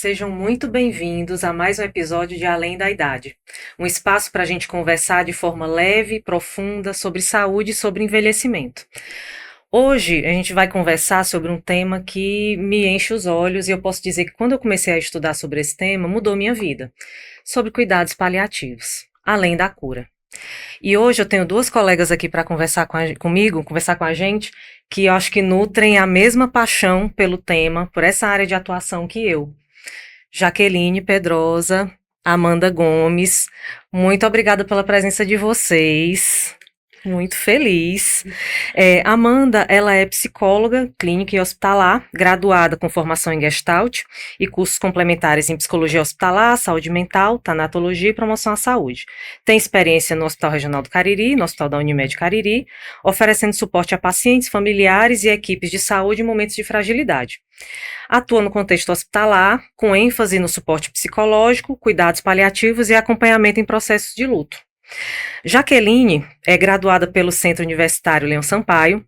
Sejam muito bem-vindos a mais um episódio de Além da Idade, um espaço para a gente conversar de forma leve e profunda sobre saúde e sobre envelhecimento. Hoje a gente vai conversar sobre um tema que me enche os olhos e eu posso dizer que quando eu comecei a estudar sobre esse tema, mudou minha vida, sobre cuidados paliativos, além da cura. E hoje eu tenho duas colegas aqui para conversar comigo, conversar com a gente, que eu acho que nutrem a mesma paixão pelo tema, por essa área de atuação que eu. Jaqueline Pedrosa, Amanda Gomes, muito obrigada pela presença de vocês. Muito feliz. Amanda, ela é psicóloga clínica e hospitalar, graduada com formação em Gestalt e cursos complementares em psicologia hospitalar, saúde mental, tanatologia e promoção à saúde. Tem experiência no Hospital Regional do Cariri, no Hospital da Unimed Cariri, oferecendo suporte a pacientes, familiares e equipes de saúde em momentos de fragilidade. Atua no contexto hospitalar, com ênfase no suporte psicológico, cuidados paliativos e acompanhamento em processos de luto. Jaqueline é graduada pelo Centro Universitário Leão Sampaio,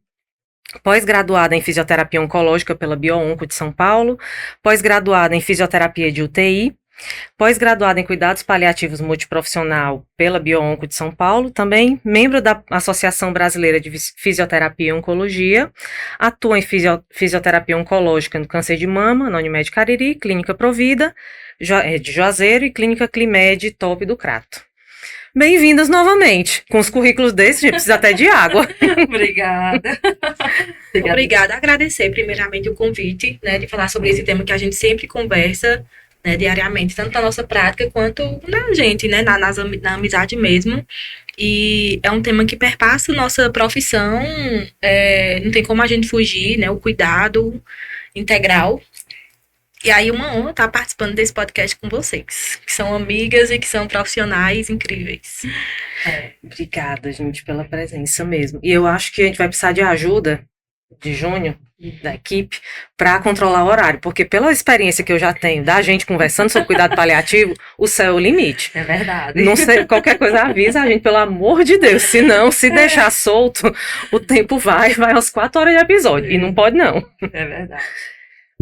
pós-graduada em Fisioterapia Oncológica pela BioOnco de São Paulo, pós-graduada em Fisioterapia de UTI, pós-graduada em Cuidados Paliativos Multiprofissional pela BioOnco de São Paulo, também membro da Associação Brasileira de Fisioterapia e Oncologia, atua em fisioterapia oncológica no câncer de mama, na Unimed Cariri, Clínica Provida, de Juazeiro e Clínica Climed Top do Crato. Bem-vindas novamente. Com os currículos desses, a gente precisa até de água. Obrigada. Obrigada. Agradecer primeiramente o convite, né, de falar sobre esse tema que a gente sempre conversa, né, diariamente, tanto na nossa prática quanto na gente, né, na amizade mesmo. E é um tema que perpassa nossa profissão, não tem como a gente fugir, né, o cuidado integral. E aí, uma honra estar participando desse podcast com vocês, que são amigas e que são profissionais incríveis. Obrigada, gente, pela presença mesmo. E eu acho que a gente vai precisar de ajuda de Júnior, da equipe, para controlar o horário, porque pela experiência que eu já tenho da gente conversando sobre cuidado paliativo, o céu é o limite. É verdade. Não sei, qualquer coisa avisa a gente, pelo amor de Deus, senão, se deixar solto, o tempo vai às 4 horas de episódio, e não pode não. É verdade.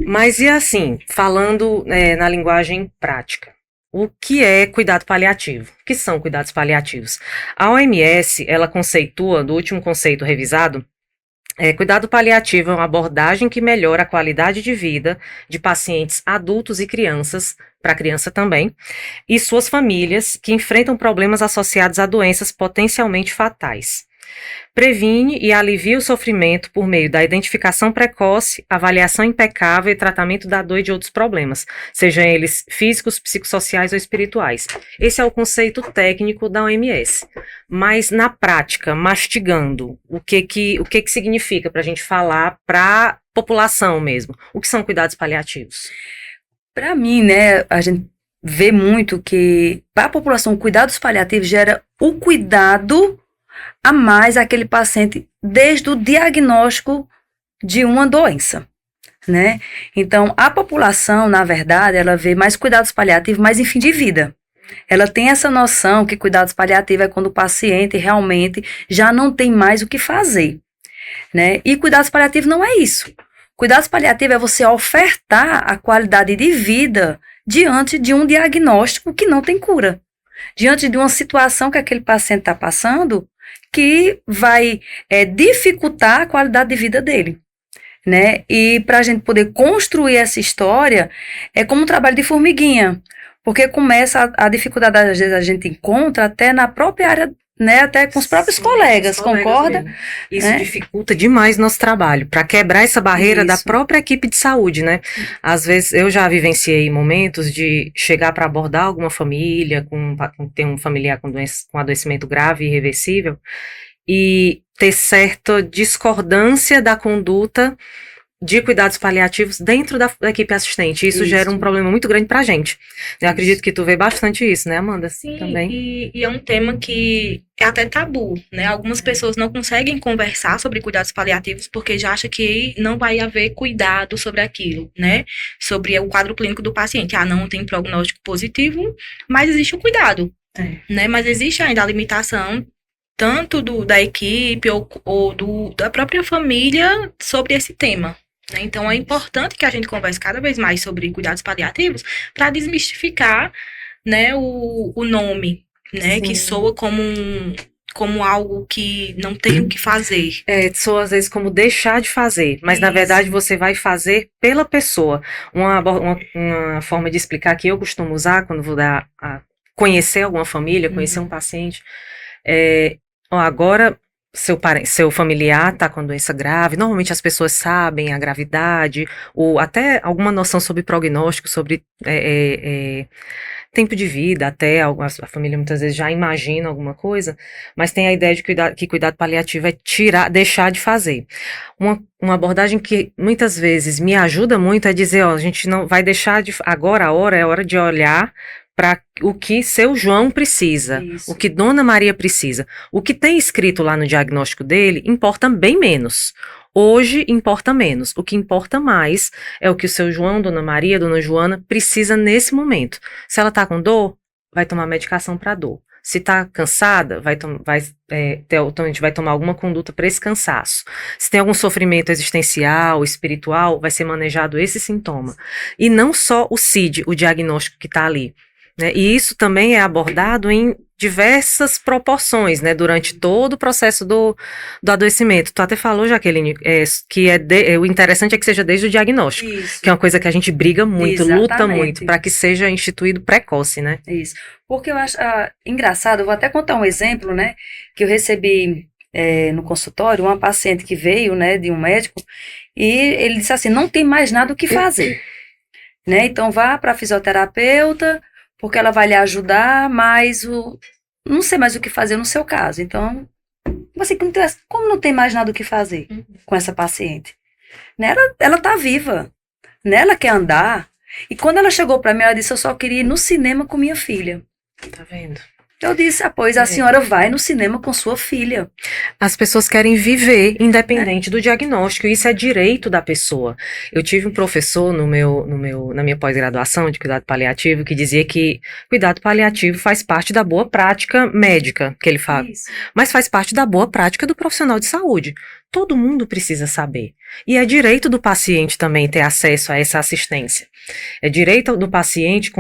Mas e assim, falando na linguagem prática, o que é cuidado paliativo? O que são cuidados paliativos? A OMS, ela conceitua, do último conceito revisado, cuidado paliativo é uma abordagem que melhora a qualidade de vida de pacientes adultos e crianças, para a criança também, e suas famílias que enfrentam problemas associados a doenças potencialmente fatais. Previne e alivia o sofrimento por meio da identificação precoce, avaliação impecável e tratamento da dor e de outros problemas, sejam eles físicos, psicossociais ou espirituais. Esse é o conceito técnico da OMS. Mas, na prática, mastigando, o que significa para a gente falar para a população mesmo? O que são cuidados paliativos? Para mim, né, a gente vê muito que para a população, cuidados paliativos gera o cuidado a mais aquele paciente desde o diagnóstico de uma doença, né? Então, a população, na verdade, ela vê mais cuidados paliativos, mais em fim de vida. Ela tem essa noção que cuidados paliativos é quando o paciente realmente já não tem mais o que fazer, né? E cuidados paliativos não é isso. Cuidados paliativos é você ofertar a qualidade de vida diante de um diagnóstico que não tem cura. Diante de uma situação que aquele paciente está passando, que vai dificultar a qualidade de vida dele, né? E para a gente poder construir essa história, é como um trabalho de formiguinha, porque começa a dificuldade, às vezes a gente encontra até na própria área, né? Até com os próprios colegas, concorda? Mesmo. Isso dificulta demais nosso trabalho, para quebrar essa barreira da própria equipe de saúde, né? Às vezes, eu já vivenciei momentos de chegar para abordar alguma família, ter um familiar com adoecimento grave e irreversível, e ter certa discordância da conduta de cuidados paliativos dentro da equipe assistente. Isso gera um problema muito grande pra gente. Eu acredito que tu vê bastante isso, né, Amanda? Sim, também. E é um tema que é até tabu, né? Algumas pessoas não conseguem conversar sobre cuidados paliativos porque já acham que não vai haver cuidado sobre aquilo, né? Sobre o quadro clínico do paciente. Não tem prognóstico positivo, mas existe um cuidado, né? Mas existe ainda a limitação tanto da equipe ou da própria família sobre esse tema. né? Então, é importante que a gente converse cada vez mais sobre cuidados paliativos para desmistificar, né, o nome, né, Sim. que soa como algo que não tem o que fazer. Soa às vezes como deixar de fazer, mas na Isso. verdade você vai fazer pela pessoa. Uma forma de explicar que eu costumo usar quando vou conhecer alguma família, conhecer um paciente, agora seu familiar está com doença grave, normalmente as pessoas sabem a gravidade, ou até alguma noção sobre prognóstico, sobre tempo de vida, até a família muitas vezes já imagina alguma coisa, mas tem a ideia de que cuidado paliativo é deixar de fazer. Uma abordagem que muitas vezes me ajuda muito é dizer, a gente não vai deixar de... Agora é hora de olhar para o que seu João precisa, Isso. o que Dona Maria precisa. O que tem escrito lá no diagnóstico dele importa bem menos. Hoje importa menos. O que importa mais é o que o seu João, Dona Maria, Dona Joana precisa nesse momento. Se ela está com dor, vai tomar medicação para dor. Se está cansada, a gente vai tomar alguma conduta para esse cansaço. Se tem algum sofrimento existencial, espiritual, vai ser manejado esse sintoma. E não só o CID, o diagnóstico que está ali. Né? E isso também é abordado em diversas proporções, né, durante todo o processo do adoecimento. Tu até falou, Jaqueline, que o interessante é que seja desde o diagnóstico, Isso. que é uma coisa que a gente briga muito, Exatamente. luta muito, para que seja instituído precoce, né? Isso. Porque eu acho engraçado, eu vou até contar um exemplo, né, que eu recebi no consultório, uma paciente que veio, né, de um médico, e ele disse assim, não tem mais nada o que fazer, né, então vá para a fisioterapeuta, porque ela vai lhe ajudar, mas não sei mais o que fazer no seu caso. Então, você como não tem mais nada o que fazer com essa paciente? Né? Ela tá viva, né? Ela quer andar. E quando ela chegou para mim, ela disse, eu só queria ir no cinema com minha filha. Tá vendo? Eu disse, pois a senhora vai no cinema com sua filha. As pessoas querem viver independente do diagnóstico, e isso é direito da pessoa. Eu tive um professor na minha pós-graduação de cuidado paliativo que dizia que cuidado paliativo faz parte da boa prática médica, que ele fala, mas faz parte da boa prática do profissional de saúde. Todo mundo precisa saber. E é direito do paciente também ter acesso a essa assistência. É direito do paciente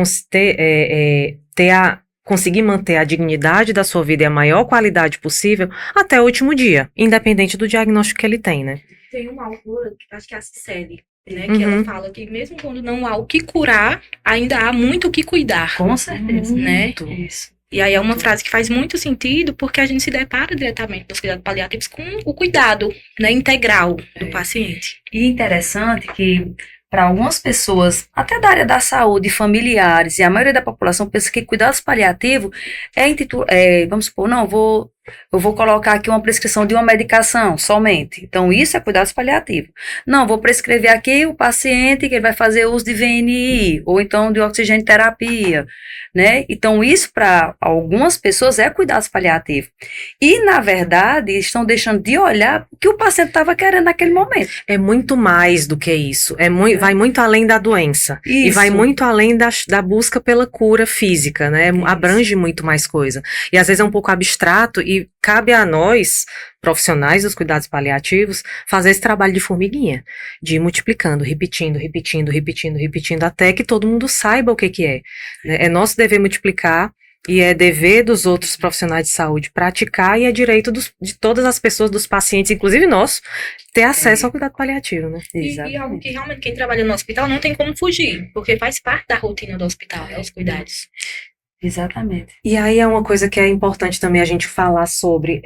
conseguir manter a dignidade da sua vida e a maior qualidade possível até o último dia, independente do diagnóstico que ele tem, né? Tem uma autora, acho que é a Cicely, né, que ela fala que mesmo quando não há o que curar, ainda há muito o que cuidar. Com certeza. Né? Isso. E aí é uma frase que faz muito sentido, porque a gente se depara diretamente nos cuidados paliativos com o cuidado, né, integral do paciente. E interessante que para algumas pessoas, até da área da saúde, familiares, e a maioria da população pensa que cuidados paliativos vamos supor, eu vou colocar aqui uma prescrição de uma medicação somente. Então, isso é cuidados paliativos. Não, vou prescrever aqui o paciente que ele vai fazer uso de VNI, ou então de oxigênio terapia, né? Então, isso para algumas pessoas é cuidados paliativos. E, na verdade, estão deixando de olhar o que o paciente estava querendo naquele momento. É muito mais do que isso. Vai muito além da doença. Isso. E vai muito além da busca pela cura física, né? Abrange muito mais coisa. E às vezes é um pouco abstrato e cabe a nós, profissionais dos cuidados paliativos, fazer esse trabalho de formiguinha, de ir multiplicando, repetindo, até que todo mundo saiba o que é. É nosso dever multiplicar, e é dever dos outros profissionais de saúde praticar, e é direito de todas as pessoas, dos pacientes, inclusive nós, ter acesso ao cuidado paliativo, né? E algo que realmente quem trabalha no hospital não tem como fugir, porque faz parte da rotina do hospital, né, os cuidados. Exatamente. E aí é uma coisa que é importante também a gente falar sobre,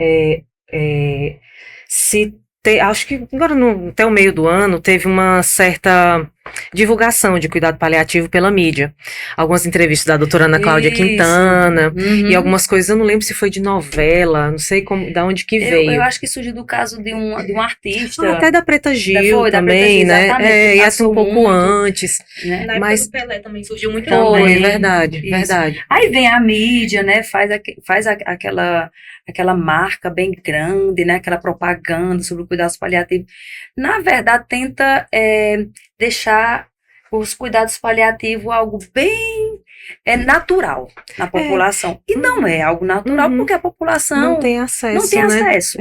acho que agora até o meio do ano teve uma certa divulgação de cuidado paliativo pela mídia. Algumas entrevistas da doutora Ana Cláudia Quintana, e algumas coisas, eu não lembro se foi de novela, não sei da onde que veio. Eu acho que surgiu do caso de um artista. Até da Preta Gil também, né? E essa um pouco antes. Né? Na mas época do Pelé também surgiu muito. Também, verdade. Aí vem a mídia, né? Faz aquela marca bem grande, né? Aquela propaganda sobre o cuidados paliativos. Na verdade, tenta deixar os cuidados paliativos algo bem natural na população. E não é algo natural, porque a população não tem acesso.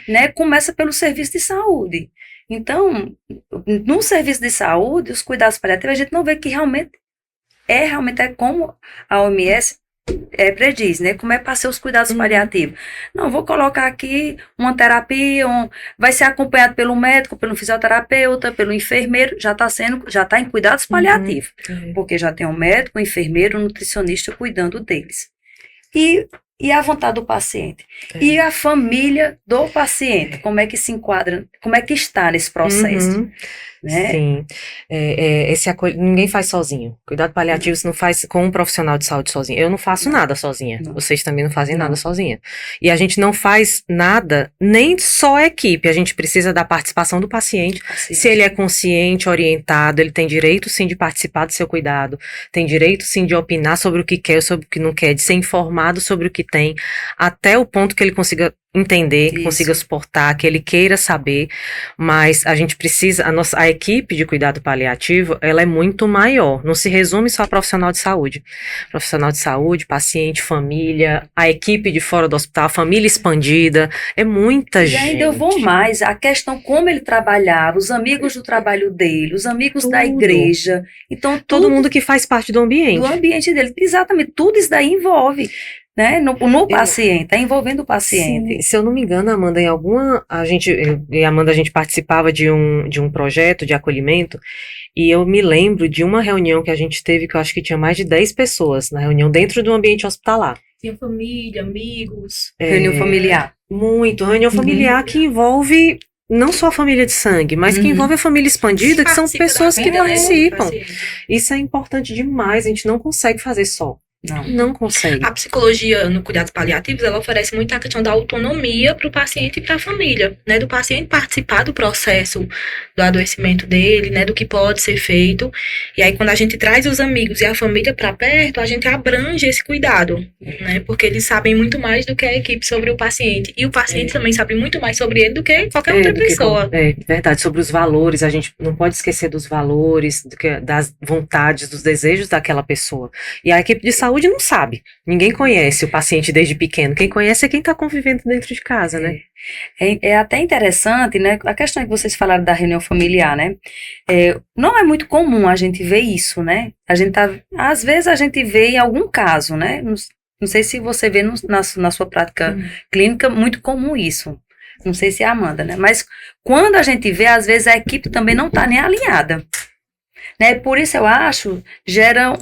né? Começa pelo serviço de saúde. Então, no serviço de saúde, os cuidados paliativos, a gente não vê que realmente é como a OMS prediz, né? Como é para ser os cuidados paliativos. Não, vou colocar aqui uma terapia, vai ser acompanhado pelo médico, pelo fisioterapeuta, pelo enfermeiro, já está em cuidados paliativos, porque já tem um médico, um enfermeiro, um nutricionista cuidando deles. E a vontade do paciente. E a família do paciente, como é que se enquadra, como é que está nesse processo. Né? Sim, ninguém faz sozinho. Cuidado paliativo você não faz com um profissional de saúde sozinho. Eu não faço nada sozinha. Vocês também não fazem nada sozinha. E a gente não faz nada, nem só a equipe. A gente precisa da participação do paciente. Se ele é consciente, orientado, ele tem direito sim de participar do seu cuidado, tem direito sim de opinar sobre o que quer, sobre o que não quer, de ser informado sobre o que tem, até o ponto que ele consiga entender, que consiga suportar, que ele queira saber, mas a gente precisa, a equipe de cuidado paliativo, ela é muito maior, não se resume só a profissional de saúde, paciente, família, a equipe de fora do hospital, a família expandida, é muita gente. E ainda eu vou mais, a questão como ele trabalhava, os amigos do trabalho dele, os amigos da igreja, então todo mundo que faz parte do ambiente. Do ambiente dele, exatamente, tudo isso daí envolve. Né? No paciente, está envolvendo o paciente. Sim, se eu não me engano, Amanda, a gente participava de um projeto de acolhimento, e eu me lembro de uma reunião que a gente teve, que eu acho que tinha mais de 10 pessoas na reunião, dentro do ambiente hospitalar. Tinha família, amigos. Reunião familiar. Muito, reunião familiar que envolve não só a família de sangue, mas que envolve a família expandida, que são pessoas que participam. Isso é importante demais, a gente não consegue fazer só. Não consegue. A psicologia no cuidados paliativos, ela oferece muito a questão da autonomia para o paciente e para a família, né? Do paciente participar do processo do adoecimento dele, né? Do que pode ser feito. E aí, quando a gente traz os amigos e a família para perto, a gente abrange esse cuidado, né? Porque eles sabem muito mais do que a equipe sobre o paciente. E o paciente também sabe muito mais sobre ele do que qualquer outra pessoa. É verdade, sobre os valores, a gente não pode esquecer dos valores, das vontades, dos desejos daquela pessoa. E a equipe de saúde não sabe. Ninguém conhece o paciente desde pequeno. Quem conhece é quem está convivendo dentro de casa, né? É até interessante, né? A questão que vocês falaram da reunião familiar, né? Não é muito comum a gente ver isso, né? Às vezes a gente vê em algum caso, né? Não sei se você vê na sua prática clínica muito comum isso. Não sei se é a Amanda, né? Mas quando a gente vê, às vezes a equipe também não está nem alinhada. Né? Por isso eu acho, gera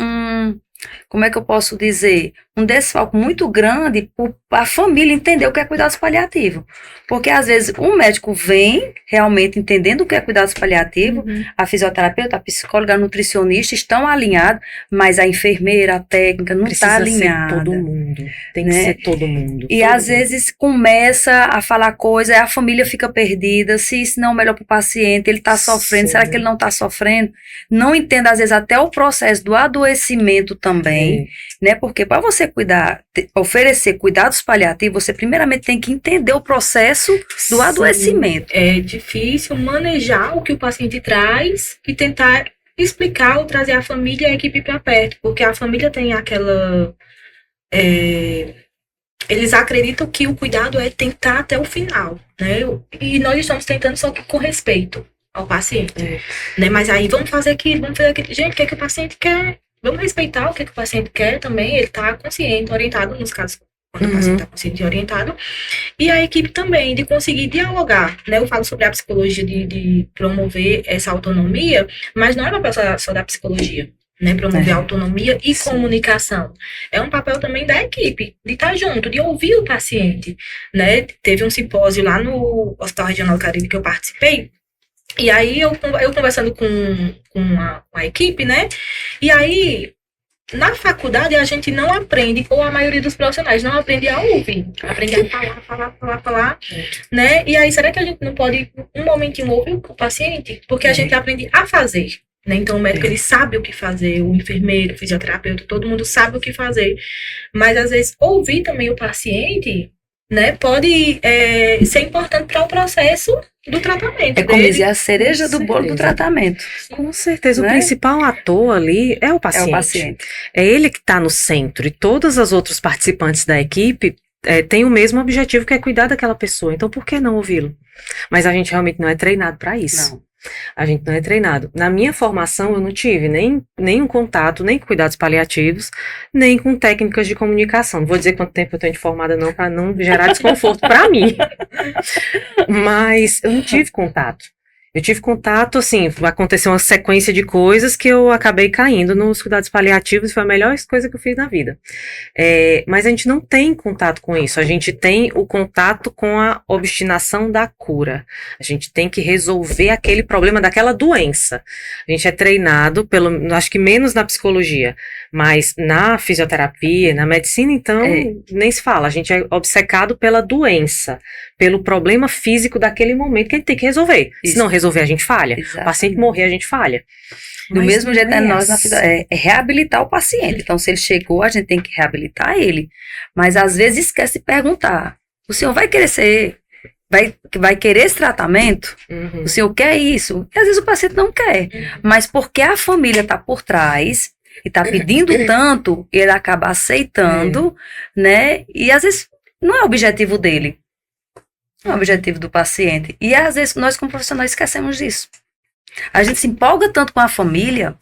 como é que eu posso dizer, um desfalque muito grande para a família entender o que é cuidados paliativos. Porque, às vezes, o médico vem realmente entendendo o que é cuidados paliativos, a fisioterapeuta, a psicóloga, a nutricionista estão alinhados, mas a enfermeira, a técnica não está alinhada. Ser todo mundo. Tem que ser todo mundo. E, às vezes, começa a falar coisa, a família fica perdida, se isso não é o melhor para o paciente, ele está sofrendo, será que ele não está sofrendo? Não entende, às vezes, até o processo do adoecimento também, né? Porque para você oferecer cuidados paliativos, você primeiramente tem que entender o processo do adoecimento. É difícil manejar o que o paciente traz e tentar explicar ou trazer a família e a equipe para perto, porque a família tem aquela... eles acreditam que o cuidado é tentar até o final, né? E nós estamos tentando só que com respeito ao paciente, né? Mas aí vamos fazer aquilo, Gente, o que é que o paciente quer? Vamos respeitar o que o paciente quer também, ele está consciente, orientado, nos casos, quando o paciente está consciente e orientado, e a equipe também, de conseguir dialogar, né? Eu falo sobre a psicologia de promover essa autonomia, mas não é papel só da psicologia, né? Promover autonomia e comunicação. É um papel também da equipe, de estar junto, de ouvir o paciente, né? Teve um simpósio lá no Hospital Regional do Caribe que eu participei, e aí eu conversando com a equipe, né? E aí, na faculdade, a gente não aprende, ou a maioria dos profissionais não aprende a ouvir. Aprende a falar, né? E aí, será que a gente não pode, um momentinho, ouvir o paciente? Porque a gente aprende a fazer, né? Então, o médico, ele sabe o que fazer, o enfermeiro, o fisioterapeuta, todo mundo sabe o que fazer. Mas, às vezes, ouvir também o paciente, né, pode ser importante para o processo do tratamento. Como dizer, a cereja do bolo do tratamento. Com certeza. Né? O principal ator ali é o paciente. É ele que está no centro. E todos os outros participantes da equipe tem o mesmo objetivo, que é cuidar daquela pessoa. Então, por que não ouvi-lo? Mas a gente realmente não é treinado para isso. Não. A gente não é treinado. Na minha formação, eu não tive nenhum contato, nem com cuidados paliativos, nem com técnicas de comunicação. Não vou dizer quanto tempo eu tenho de formada, não, para não gerar desconforto para mim. Mas eu não tive contato. Eu tive contato, assim, aconteceu uma sequência de coisas que eu acabei caindo nos cuidados paliativos, foi a melhor coisa que eu fiz na vida. Mas a gente não tem contato com isso, a gente tem o contato com a obstinação da cura. A gente tem que resolver aquele problema daquela doença. A gente é treinado, acho que menos na psicologia, mas na fisioterapia, na medicina, então, nem se fala. A gente é obcecado pela doença, pelo problema físico daquele momento que a gente tem que resolver. Isso. Se não resolver, a gente falha. Exatamente. O paciente morrer, a gente falha. Do Mas mesmo jeito, não é nós essa. é reabilitar o paciente. Então, se ele chegou, a gente tem que reabilitar ele. Mas, às vezes, esquece de perguntar. O senhor vai querer vai querer esse tratamento? Uhum. O senhor quer isso? E, às vezes, o paciente não quer. Mas porque a família está por trás e está pedindo tanto, ele acaba aceitando, né? E, às vezes, não é o objetivo dele. Não é o objetivo do paciente. E, às vezes, nós, como profissionais, esquecemos disso. A gente se empolga tanto com a família,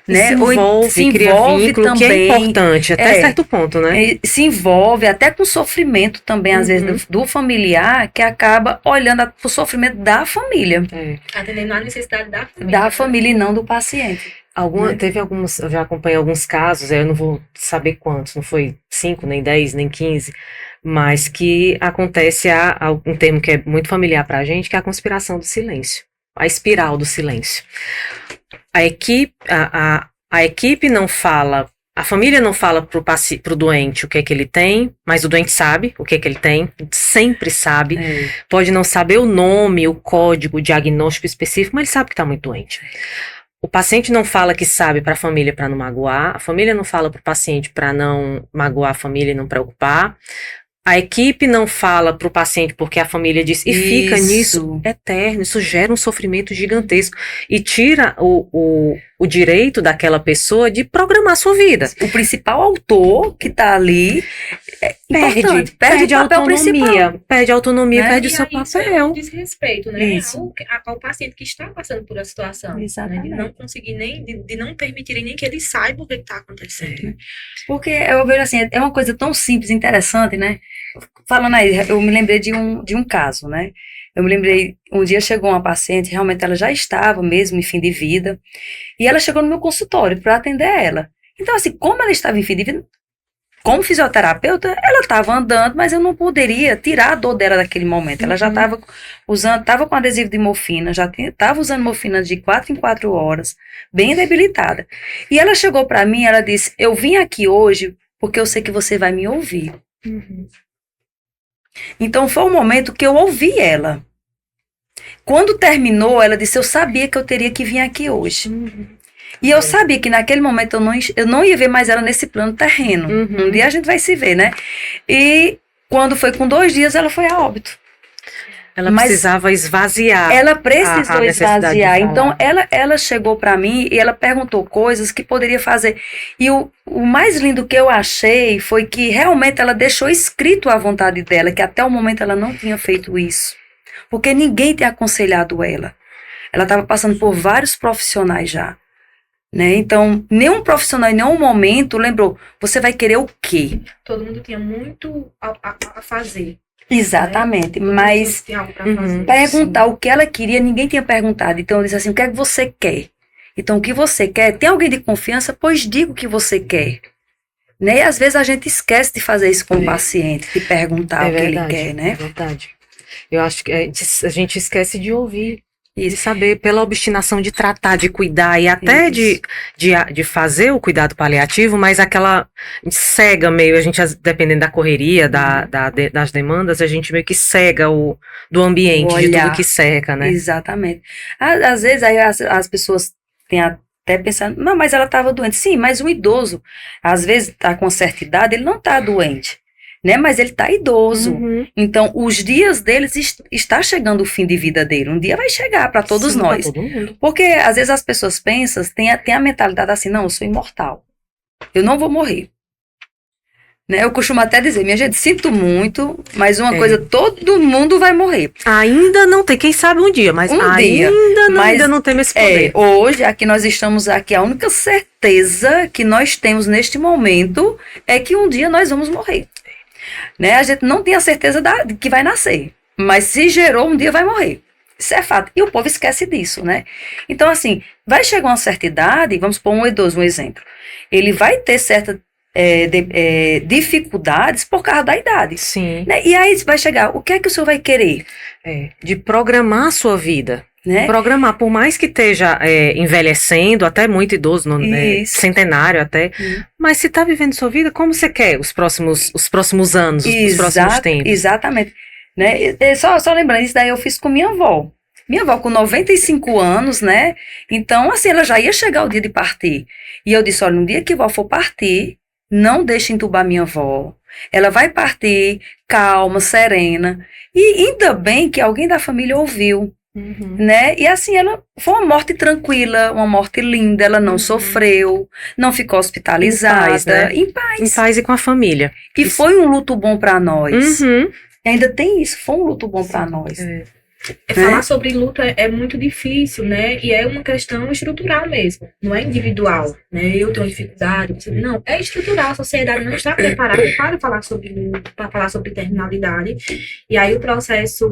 né? Se Se cria envolve vínculo, também, que é importante, até certo ponto, né? se envolve até com sofrimento também, às vezes, do familiar, que acaba olhando pro sofrimento da família. Atendendo à necessidade da família. Da família e não do paciente. Eu já acompanhei alguns casos, eu não vou saber quantos, não foi 5, nem 10, nem 15, mas que acontece um termo que é muito familiar pra gente, que é a conspiração do silêncio, a espiral do silêncio. A equipe não fala, a família não fala pro doente o que é que ele tem, mas o doente sabe o que é que ele tem, sempre sabe, pode não saber o nome, o código, o diagnóstico específico, mas ele sabe que está muito doente. O paciente não fala que sabe para a família para não magoar, a família não fala para o paciente para não magoar a família e não preocupar, a equipe não fala para o paciente porque a família diz, e fica nisso eterno, isso gera um sofrimento gigantesco e tira o direito daquela pessoa de programar a sua vida. O principal autor que está ali perde a o papel principal. perde a autonomia, perde o seu Isso é papel. um desrespeito, né? Ao paciente que está passando por a situação. Exatamente. Né? De não conseguir de não permitirem nem que ele saiba o que está acontecendo. Porque eu vejo assim, é uma coisa tão simples, interessante, né? Falando aí, eu me lembrei de um caso, né? Eu me lembrei, um dia chegou uma paciente, realmente ela já estava mesmo em fim de vida, e ela chegou no meu consultório para atender ela. Então, assim, como ela estava em fim de vida, como fisioterapeuta, ela estava andando, mas eu não poderia tirar a dor dela daquele momento. Ela já estava estava com adesivo de morfina, já estava usando morfina de 4 em 4 horas, bem debilitada. E ela chegou para mim, ela disse, eu vim aqui hoje porque eu sei que você vai me ouvir. Então foi o momento que eu ouvi ela. Quando terminou, ela disse, eu sabia que eu teria que vir aqui hoje. E eu sabia que naquele momento eu não ia ver mais ela nesse plano terreno. Um dia a gente vai se ver, né? E quando foi com 2 dias, ela foi a óbito. Ela precisava esvaziar. Ela precisou esvaziar. Então, ela ela chegou para mim e ela perguntou coisas que poderia fazer. E o mais lindo que eu achei foi que realmente ela deixou escrito a vontade dela, que até o momento ela não tinha feito isso. Porque ninguém tinha aconselhado ela. Ela estava passando por vários profissionais já. Né? Então, nenhum profissional em nenhum momento lembrou, você vai querer o quê? Todo mundo tinha muito a fazer. Exatamente, mas perguntar o que ela queria, ninguém tinha perguntado. Então eu disse assim, o que é que você quer? Então o que você quer? Tem alguém de confiança? Pois diga o que você quer. Né? E às vezes a gente esquece de fazer isso com o paciente, de perguntar o que ele quer, né? É verdade. Eu acho que a gente esquece de ouvir. E de saber, pela obstinação de tratar, de cuidar e até de fazer o cuidado paliativo, mas aquela cega meio, a gente, dependendo da correria, das demandas, a gente meio que cega do ambiente, de tudo que cerca, né? Exatamente. Às vezes aí as pessoas têm até pensando, não, mas ela estava doente. Sim, mas o idoso, às vezes está com certa idade, ele não está doente. Né? Mas ele está idoso. Então, os dias deles está chegando o fim de vida dele. Um dia vai chegar para todos nós. Pra todo mundo. Porque, às vezes, as pessoas pensam, tem a mentalidade assim, não, eu sou imortal. Eu não vou morrer. Né? Eu costumo até dizer, minha gente, sinto muito, mas uma coisa, todo mundo vai morrer. Ainda não tem, quem sabe um dia, mas ainda não temos esse poder. Hoje, aqui nós estamos aqui, a única certeza que nós temos neste momento é que um dia nós vamos morrer. Né? A gente não tem a certeza de que vai nascer, mas se gerou, um dia vai morrer. Isso é fato. E o povo esquece disso, né? Então, assim, vai chegar uma certa idade, vamos pôr um idoso, um exemplo. Ele vai ter certas dificuldades por causa da idade. Sim. Né? E aí vai chegar, o que é que o senhor vai querer? De programar a sua vida. Né? Programar, por mais que esteja envelhecendo, até muito idoso, centenário até, mas se está vivendo sua vida, como você quer os próximos anos, os próximos tempos? Exatamente. Né? Só lembrando, isso daí eu fiz com minha avó. Minha avó com 95 anos, né? Então, assim, ela já ia chegar o dia de partir. E eu disse, olha, no dia que a avó for partir, não deixe entubar minha avó. Ela vai partir calma, serena. E ainda bem que alguém da família ouviu. Né? E assim, ela foi uma morte tranquila, uma morte linda, ela não sofreu, não ficou hospitalizada, em paz. Em paz e com a família. E foi um luto bom para nós. Ainda tem isso, foi um luto bom para nós. Falar sobre luto é muito difícil, né? E é uma questão estrutural mesmo, não é individual, né? Eu tenho dificuldade, não, é estrutural, a sociedade não está preparada para falar sobre luto, para falar sobre terminalidade. E aí o processo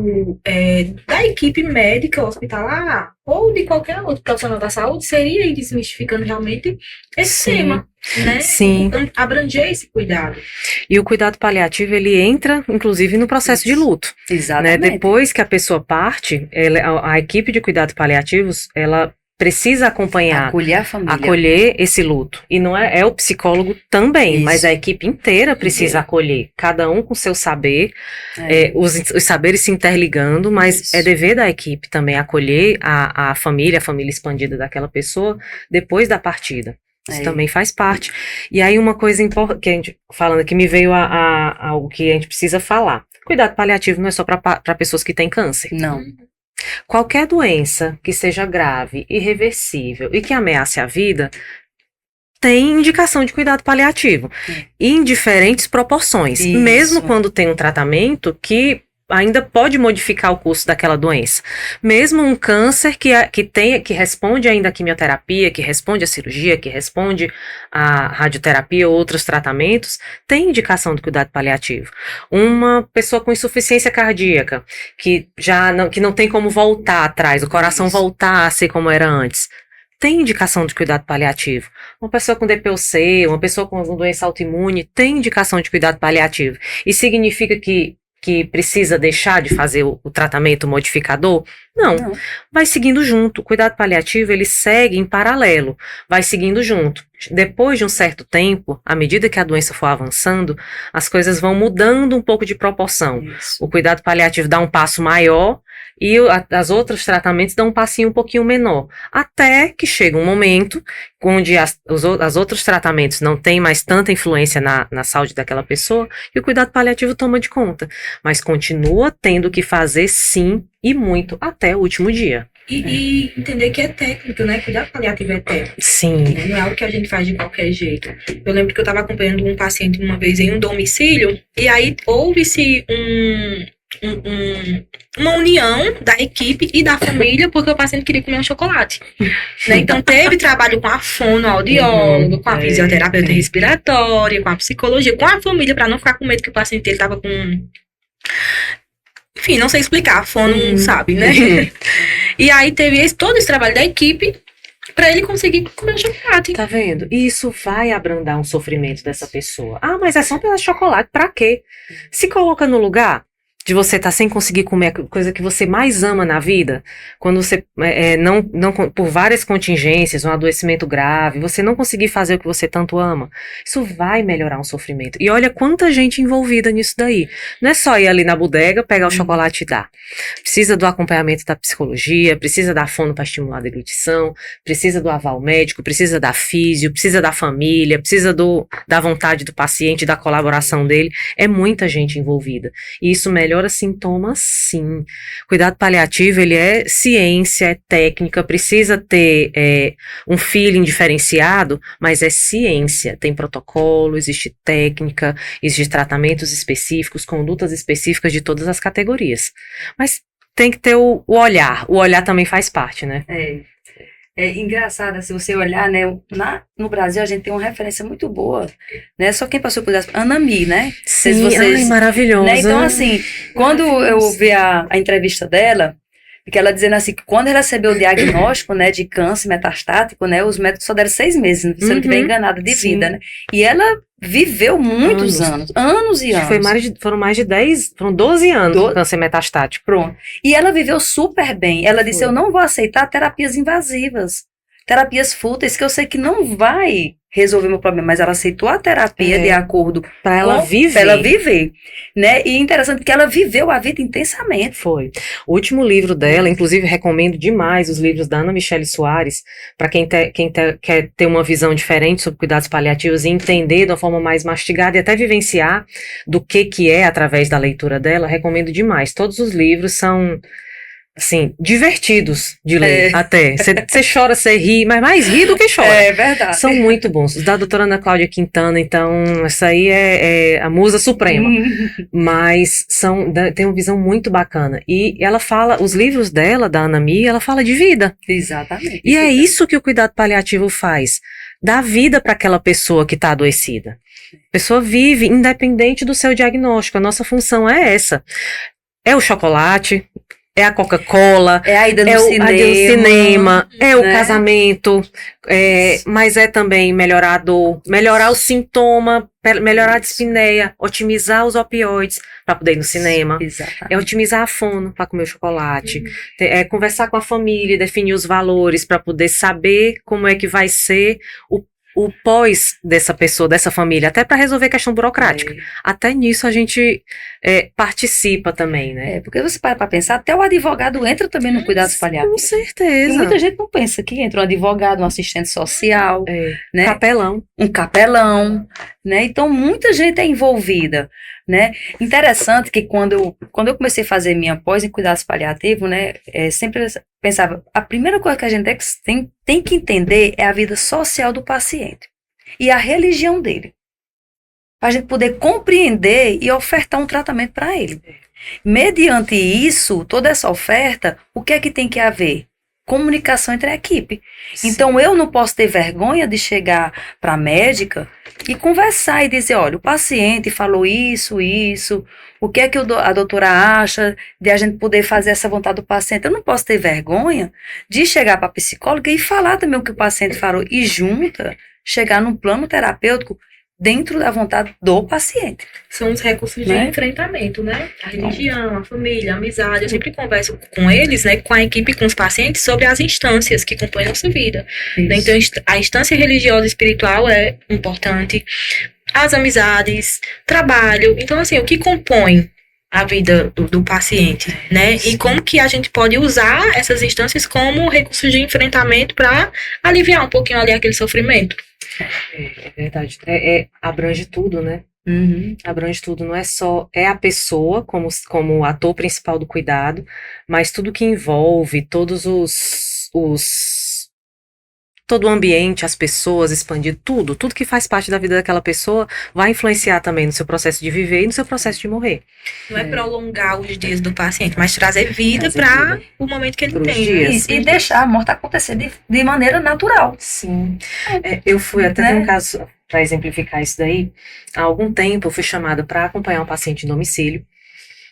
da equipe médica hospitalar ou de qualquer outro profissional da saúde seria ir desmistificando realmente esse tema. Né? Sim. Abranger esse cuidado. E o cuidado paliativo, ele entra, inclusive, no processo de luto. Exatamente. Né? Depois que a pessoa parte, a equipe de cuidados paliativos, ela precisa acompanhar, acolher a família, acolher esse luto. E não é o psicólogo também, isso, mas a equipe inteira precisa acolher, cada um com seu saber, os saberes se interligando, mas isso, é dever da equipe também acolher a família expandida daquela pessoa depois da partida. Isso também faz parte. E aí uma coisa importante, que a gente falando aqui, me veio algo que a gente precisa falar. Cuidado paliativo não é só para pessoas que têm câncer. Não. Qualquer doença que seja grave, irreversível e que ameace a vida, tem indicação de cuidado paliativo. Em diferentes proporções. Isso. Mesmo quando tem um tratamento que ainda pode modificar o curso daquela doença. Mesmo um câncer que responde ainda à quimioterapia, que responde à cirurgia, que responde à radioterapia ou outros tratamentos, tem indicação de cuidado paliativo. Uma pessoa com insuficiência cardíaca, que não tem como voltar atrás, o coração voltar a ser como era antes, tem indicação de cuidado paliativo. Uma pessoa com DPOC, uma pessoa com alguma doença autoimune, tem indicação de cuidado paliativo. Isso significa que precisa deixar de fazer o tratamento modificador? Não. Vai seguindo junto. O cuidado paliativo, ele segue em paralelo. Vai seguindo junto. Depois de um certo tempo, à medida que a doença for avançando, as coisas vão mudando um pouco de proporção. Isso. O cuidado paliativo dá um passo maior e os outros tratamentos dão um passinho um pouquinho menor. Até que chega um momento onde os outros tratamentos não têm mais tanta influência na saúde daquela pessoa e o cuidado paliativo toma de conta. Mas continua tendo que fazer sim e muito até o último dia. E entender que é técnico, né? Cuidado paliativo é técnico. Sim. Não é algo que a gente faz de qualquer jeito. Eu lembro que eu estava acompanhando um paciente uma vez em um domicílio e aí houve-se uma união da equipe e da família porque o paciente queria comer um chocolate. Né? Então teve trabalho com a fonoaudióloga, com a fisioterapeuta respiratória, com a psicologia, com a família, para não ficar com medo que o paciente dele estava com... Enfim, não sei explicar, a fono não sabe, né? E aí teve todo esse trabalho da equipe para ele conseguir comer o chocolate. Tá vendo? E isso vai abrandar um sofrimento dessa pessoa. Ah, mas é só um pedaço de chocolate, pra quê? Se coloca no lugar de você estar sem conseguir comer a coisa que você mais ama na vida, quando você por várias contingências, um adoecimento grave, você não conseguir fazer o que você tanto ama, isso vai melhorar um sofrimento. E olha quanta gente envolvida nisso daí. Não é só ir ali na bodega, pegar o chocolate e dar. Precisa do acompanhamento da psicologia, precisa da fono para estimular a deglutição, precisa do aval médico, precisa da físio, precisa da família, precisa da vontade do paciente, da colaboração dele. É muita gente envolvida. E isso melhora melhora sintomas, sim. Cuidado paliativo, ele é ciência, é técnica, precisa ter um feeling diferenciado, mas é ciência. Tem protocolo, existe técnica, existe tratamentos específicos, condutas específicas de todas as categorias. Mas tem que ter o olhar. O olhar também faz parte, né? É engraçado, se você olhar, né, no Brasil a gente tem uma referência muito boa, né, só quem passou por isso, Anami, né? Sim, ai, maravilhosa. Né? Então, assim, quando eu ouvi a entrevista dela, que ela dizendo assim, que quando ela recebeu o diagnóstico, né, de câncer metastático, né, os médicos só deram 6 meses, se eu não estiver enganada, de vida, né? E ela viveu muitos anos e anos. Foram mais de 10, foram 12 anos de câncer metastático. Pronto. E ela viveu super bem. Ela disse, eu não vou aceitar terapias invasivas, terapias fúteis, que eu sei que não vai resolver meu problema, mas ela aceitou a terapia de acordo para ela viver, né? E interessante que ela viveu a vida intensamente. Foi. O último livro dela, inclusive recomendo demais os livros da Ana Michele Soares, para quem quer ter uma visão diferente sobre cuidados paliativos e entender de uma forma mais mastigada e até vivenciar do que é através da leitura dela, recomendo demais. Todos os livros são, assim, divertidos de ler, até. Você chora, você ri, mas mais ri do que chora. É verdade. São muito bons. Os da doutora Ana Cláudia Quintana, então, essa aí é a musa suprema. Mas tem uma visão muito bacana. E ela fala, os livros dela, da Anami, ela fala de vida. Exatamente. E é isso que o cuidado paliativo faz. Dá vida para aquela pessoa que está adoecida. A pessoa vive independente do seu diagnóstico. A nossa função é essa. É o chocolate, é a Coca-Cola, é a ida no cinema, é o casamento, mas é também melhorar a dor, melhorar o sintoma, melhorar a dispneia, otimizar os opioides para poder ir no cinema, é otimizar a fono para comer o chocolate, é conversar com a família, definir os valores para poder saber como é que vai ser o pós dessa pessoa, dessa família, até para resolver questão burocrática. Até nisso a gente participa também, né? Porque você para pensar, até o advogado entra também no cuidado paliativo. Com certeza. E muita gente não pensa que entra um advogado, um assistente social, né? Um capelão, né? Então, muita gente é envolvida, né? Interessante que quando eu comecei a fazer minha pós em cuidados paliativos, né? Sempre pensava, a primeira coisa que a gente tem que entender é a vida social do paciente e a religião dele, para a gente poder compreender e ofertar um tratamento para ele. Mediante isso, toda essa oferta, o que é que tem que haver? Comunicação entre a equipe. Sim. Então, eu não posso ter vergonha de chegar para a médica e conversar e dizer, olha, o paciente falou isso, o que é que a doutora acha de a gente poder fazer essa vontade do paciente? Eu não posso ter vergonha de chegar para a psicóloga e falar também o que o paciente falou e chegar num plano terapêutico dentro da vontade do paciente. São os recursos de enfrentamento, né? A religião, a família, a amizade. Eu sempre converso com eles, né? Com a equipe, com os pacientes, sobre as instâncias que compõem a nossa vida. Então, a instância religiosa e espiritual é importante. As amizades, trabalho. Então, assim, o que compõe a vida do paciente, né? E como que a gente pode usar essas instâncias como recursos de enfrentamento para aliviar um pouquinho ali aquele sofrimento. É verdade. Abrange tudo, né? Abrange tudo. Não é só a pessoa como ator principal do cuidado, mas tudo que envolve todos todo o ambiente, as pessoas, expandir tudo que faz parte da vida daquela pessoa vai influenciar também no seu processo de viver e no seu processo de morrer. Não é prolongar os dias do paciente, mas trazer vida para o momento que ele tem. E deixar a morte acontecer de maneira natural. Sim. Eu fui até ter um caso, para exemplificar isso daí, há algum tempo eu fui chamada para acompanhar um paciente em domicílio.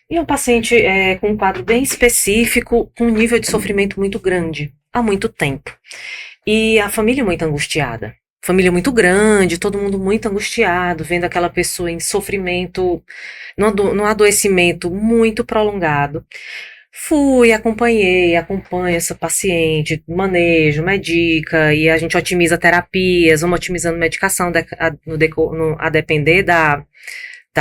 E é um paciente com um quadro bem específico, com um nível de sofrimento muito grande, há muito tempo. E a família muito angustiada. Família muito grande, todo mundo muito angustiado, vendo aquela pessoa em sofrimento, num adoecimento muito prolongado. Acompanho essa paciente, manejo, medica, e a gente otimiza terapias, vamos otimizando medicação a depender da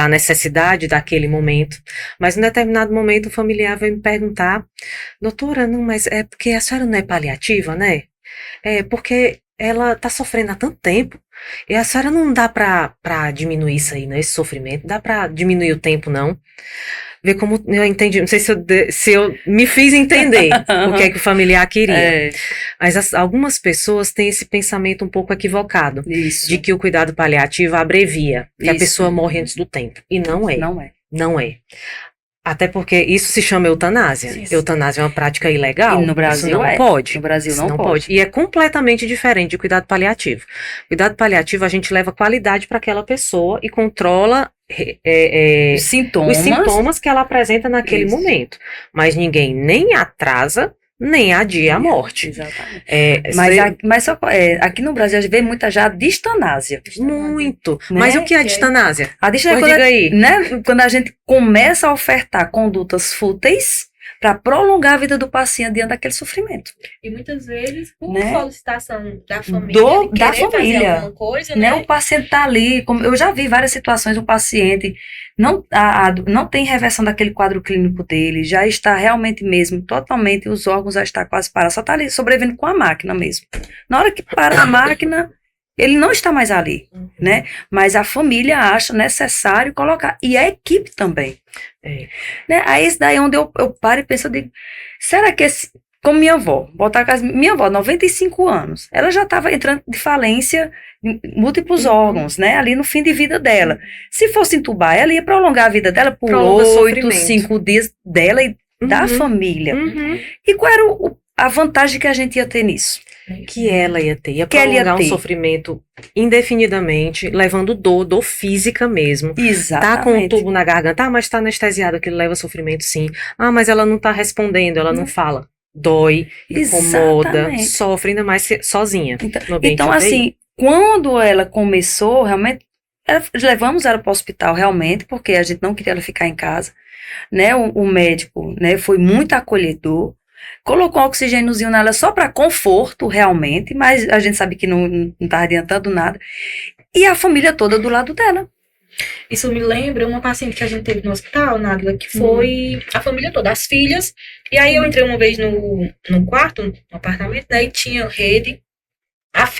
necessidade daquele momento. Mas em determinado momento o familiar veio me perguntar, doutora, não, mas é porque a senhora não é paliativa, né? Porque ela tá sofrendo há tanto tempo, e a senhora não dá pra diminuir isso aí, né? Esse sofrimento, dá pra diminuir o tempo, não. ver como eu entendi, não sei se eu me fiz entender o que é que o familiar queria. Mas algumas pessoas têm esse pensamento um pouco equivocado. Isso. De que o cuidado paliativo abrevia, que a Isso. pessoa morre antes do tempo. E não é. Não é. Não é. Até porque isso se chama eutanásia. Sim. Eutanásia é uma prática ilegal. E no Brasil isso não é. pode. No Brasil Isso não pode. E é completamente diferente de cuidado paliativo. Cuidado paliativo, a gente leva qualidade para aquela pessoa e controla Os sintomas. os sintomas que ela apresenta naquele Isso. momento. Mas ninguém nem atrasa, nem adia a morte. Exatamente. Mas Mas aqui no Brasil a gente vê muita já distanásia. muito. Né? Mas o que é distanásia? A distanásia Pois diga aí. né, quando a gente começa a ofertar condutas fúteis para prolongar a vida do paciente diante daquele sofrimento. E muitas vezes, por Né? solicitação da família, Da de querer família. fazer alguma coisa, Né? né? O paciente está ali, como eu já vi várias situações, o paciente não tem reversão daquele quadro clínico dele, já está realmente mesmo, totalmente, os órgãos já estão quase parados, só está ali sobrevivendo com a máquina mesmo. Na hora que para a máquina, ele não está mais ali, né? Mas a família acha necessário colocar, e a equipe também. É. Né? Aí isso daí é onde eu paro e penso, eu digo, será que como minha avó, minha avó, 95 anos, ela já estava entrando de falência em múltiplos órgãos, né? Ali no fim de vida dela. Se fosse entubar, ela ia prolongar a vida dela por Prolonga 8, sofrimento. 5 dias dela e da Uhum. família. Uhum. E qual era a vantagem que a gente ia ter nisso? Que ela ia ter. Ia Que ela ia prolongar um ter. sofrimento indefinidamente, levando dor física mesmo. Tá com um Exatamente. tubo na garganta, mas tá anestesiado, aquilo leva sofrimento sim. Ah, mas ela não tá respondendo, ela não fala. Dói, incomoda, Exatamente. sofre ainda mais sozinha. no ambiente Então, de UTI. assim, quando ela começou, realmente, levamos ela para o hospital, realmente, porque a gente não queria ela ficar em casa, né? O médico, né, foi muito acolhedor, colocou um oxigêniozinho nela só para conforto, realmente, mas a gente sabe que não tá adiantando nada. E a família toda do lado dela. Isso me lembra uma paciente que a gente teve no hospital, Nádila, que foi a família toda, as filhas. E aí eu entrei uma vez no quarto, no apartamento, né, e tinha rede,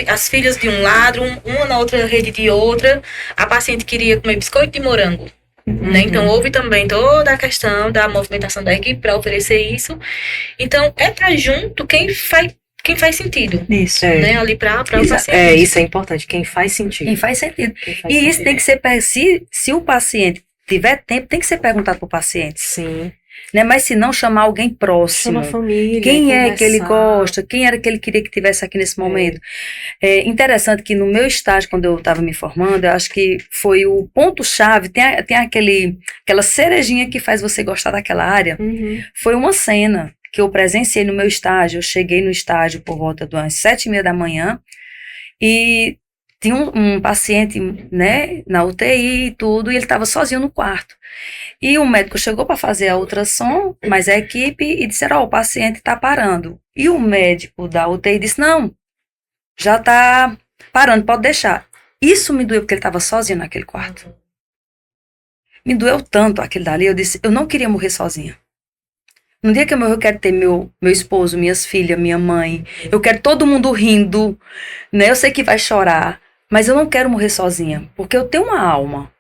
as filhas de um lado, uma na outra rede de outra. A paciente queria comer biscoito de morango. Né? Então, houve também toda a questão da movimentação da equipe para oferecer isso. Então, estar junto quem faz sentido, Isso. né? Ali para o paciente. Isso é importante, quem faz sentido. Quem faz sentido. Quem faz E isso sentido. tem que ser, se o paciente tiver tempo, tem que ser perguntado para o paciente. Sim. Né? Mas se não, chamar alguém próximo. Chama a família. Quem é que ele conversar. gosta? Quem era que ele queria que tivesse aqui nesse momento? É interessante que no meu estágio, quando eu estava me formando, eu acho que foi o ponto-chave, tem aquela cerejinha que faz você gostar daquela área. Uhum. Foi uma cena que eu presenciei no meu estágio. Eu cheguei no estágio por volta das 7h30 da manhã e tinha um paciente, né, na UTI e tudo, e ele estava sozinho no quarto. E o médico chegou para fazer a ultrassom, mas a equipe, e disseram, o paciente está parando. E o médico da UTI disse, não, já está parando, pode deixar. Isso me doeu, porque ele estava sozinho naquele quarto. Me doeu tanto aquele dali, eu disse, eu não queria morrer sozinha. No dia que eu morrer, eu quero ter meu esposo, minhas filhas, minha mãe, eu quero todo mundo rindo, né? Eu sei que vai chorar, mas eu não quero morrer sozinha, porque eu tenho uma alma.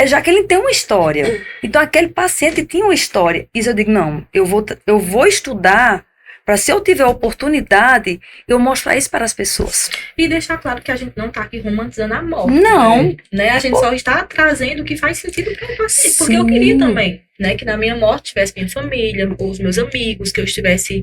Já que ele tem uma história. Então, aquele paciente tinha uma história. E eu digo, não, eu vou estudar para, se eu tiver oportunidade, eu mostrar isso para as pessoas. E deixar claro que a gente não está aqui romantizando a morte. Não. Né? A gente só está trazendo o que faz sentido para o paciente. Sim. Porque eu queria também, né, que na minha morte tivesse minha família, os meus amigos, que eu estivesse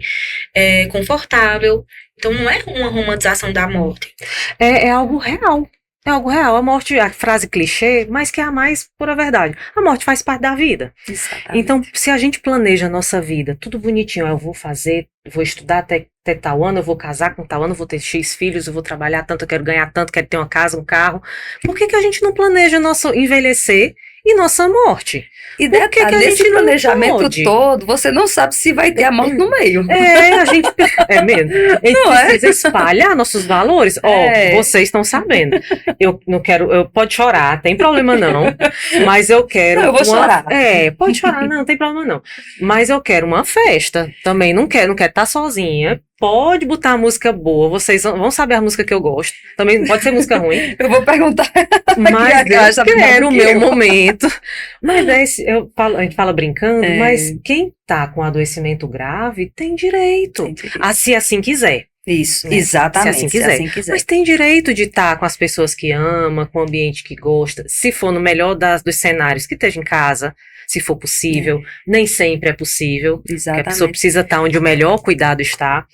confortável. Então, não é uma romantização da morte. É algo real. É algo real. A morte, a frase clichê, mas que é a mais pura verdade. A morte faz parte da vida. Exatamente. Então, se a gente planeja a nossa vida, tudo bonitinho, eu vou fazer, vou estudar até tal ano, eu vou casar com tal ano, eu vou ter X filhos, eu vou trabalhar tanto, eu quero ganhar tanto, quero ter uma casa, um carro. Por que a gente não planeja nosso envelhecer e nossa morte? E Por que detalhe, a nesse gente não planejamento pode? todo, você não sabe se vai ter a morte no meio. A gente precisa espalhar nossos valores. Vocês estão sabendo. Eu não quero, pode chorar, tem problema não, mas eu quero. Eu vou chorar. Pode chorar, não tem problema não. Mas eu quero uma festa. Também não quero estar sozinha, pode botar música boa, vocês vão saber a música que eu gosto. Também não pode ser música ruim. Eu vou perguntar. Mas Deus sabe quer o mais do que meu eu. momento. Mas a gente fala brincando, É. mas quem tá com adoecimento grave tem direito. Se assim quiser. Isso, Né? exatamente. Se assim quiser. Mas tem direito de estar com as pessoas que ama, com o ambiente que gosta. Se for no melhor dos cenários, que esteja em casa, se for possível. Nem sempre é possível. Porque a pessoa Exatamente. precisa estar onde o melhor cuidado está.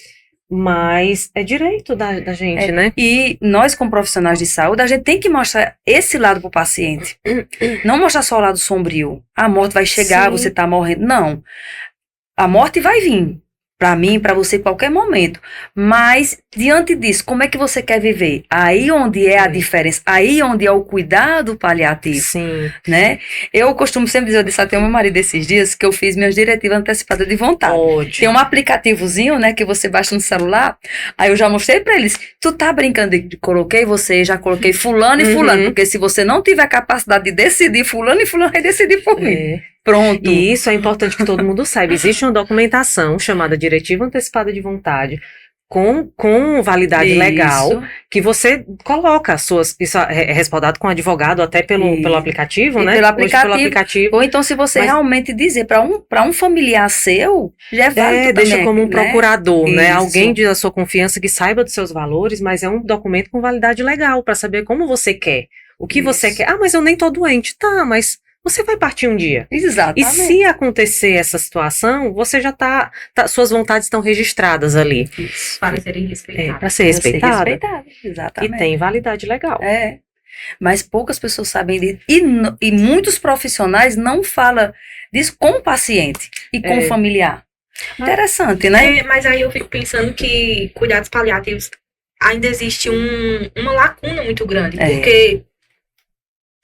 Mas é direito da gente, né? E nós, como profissionais de saúde, a gente tem que mostrar esse lado pro paciente. Não mostrar só o lado sombrio. A morte vai chegar, Sim. você tá morrendo. Não. A morte vai vir. Pra mim, pra você, em qualquer momento. Mas, diante disso, como é que você quer viver? Aí onde é a Sim. diferença. Aí onde é o cuidado paliativo, Sim. né? Eu costumo sempre dizer, eu disse até ao meu marido esses dias, que eu fiz minhas diretivas antecipadas de vontade. Pode. Tem um aplicativozinho, né, que você baixa no celular. Aí eu já mostrei pra eles. Tu tá brincando de coloquei você, já coloquei fulano e fulano. Uhum. Porque se você não tiver capacidade de decidir, fulano e fulano vai decidir por mim. É. Pronto. E isso é importante que todo mundo saiba. Existe uma documentação chamada Diretiva Antecipada de Vontade, com validade legal, que você coloca as suas. Isso é respaldado com advogado, até pelo aplicativo, E né? pelo Hoje aplicativo. aplicativo. Ou então, se você Mas- realmente dizer pra um familiar seu, já é válido Deixa também, como um né? procurador, né? Isso. Alguém da sua confiança que saiba dos seus valores, mas é um documento com validade legal, para saber como você quer. O que você Isso. quer. Ah, mas eu nem tô doente. Tá, mas você vai partir um dia. E Exatamente. se acontecer essa situação, você já suas vontades estão registradas ali. Isso. Para serem respeitados. Para ser Pra ser respeitada. respeitado, E exatamente. tem validade legal. É. Mas poucas pessoas sabem disso. E muitos profissionais não falam disso com o paciente e com o familiar. Interessante, né? Mas aí eu fico pensando que cuidados paliativos ainda existe uma lacuna muito grande. É. Porque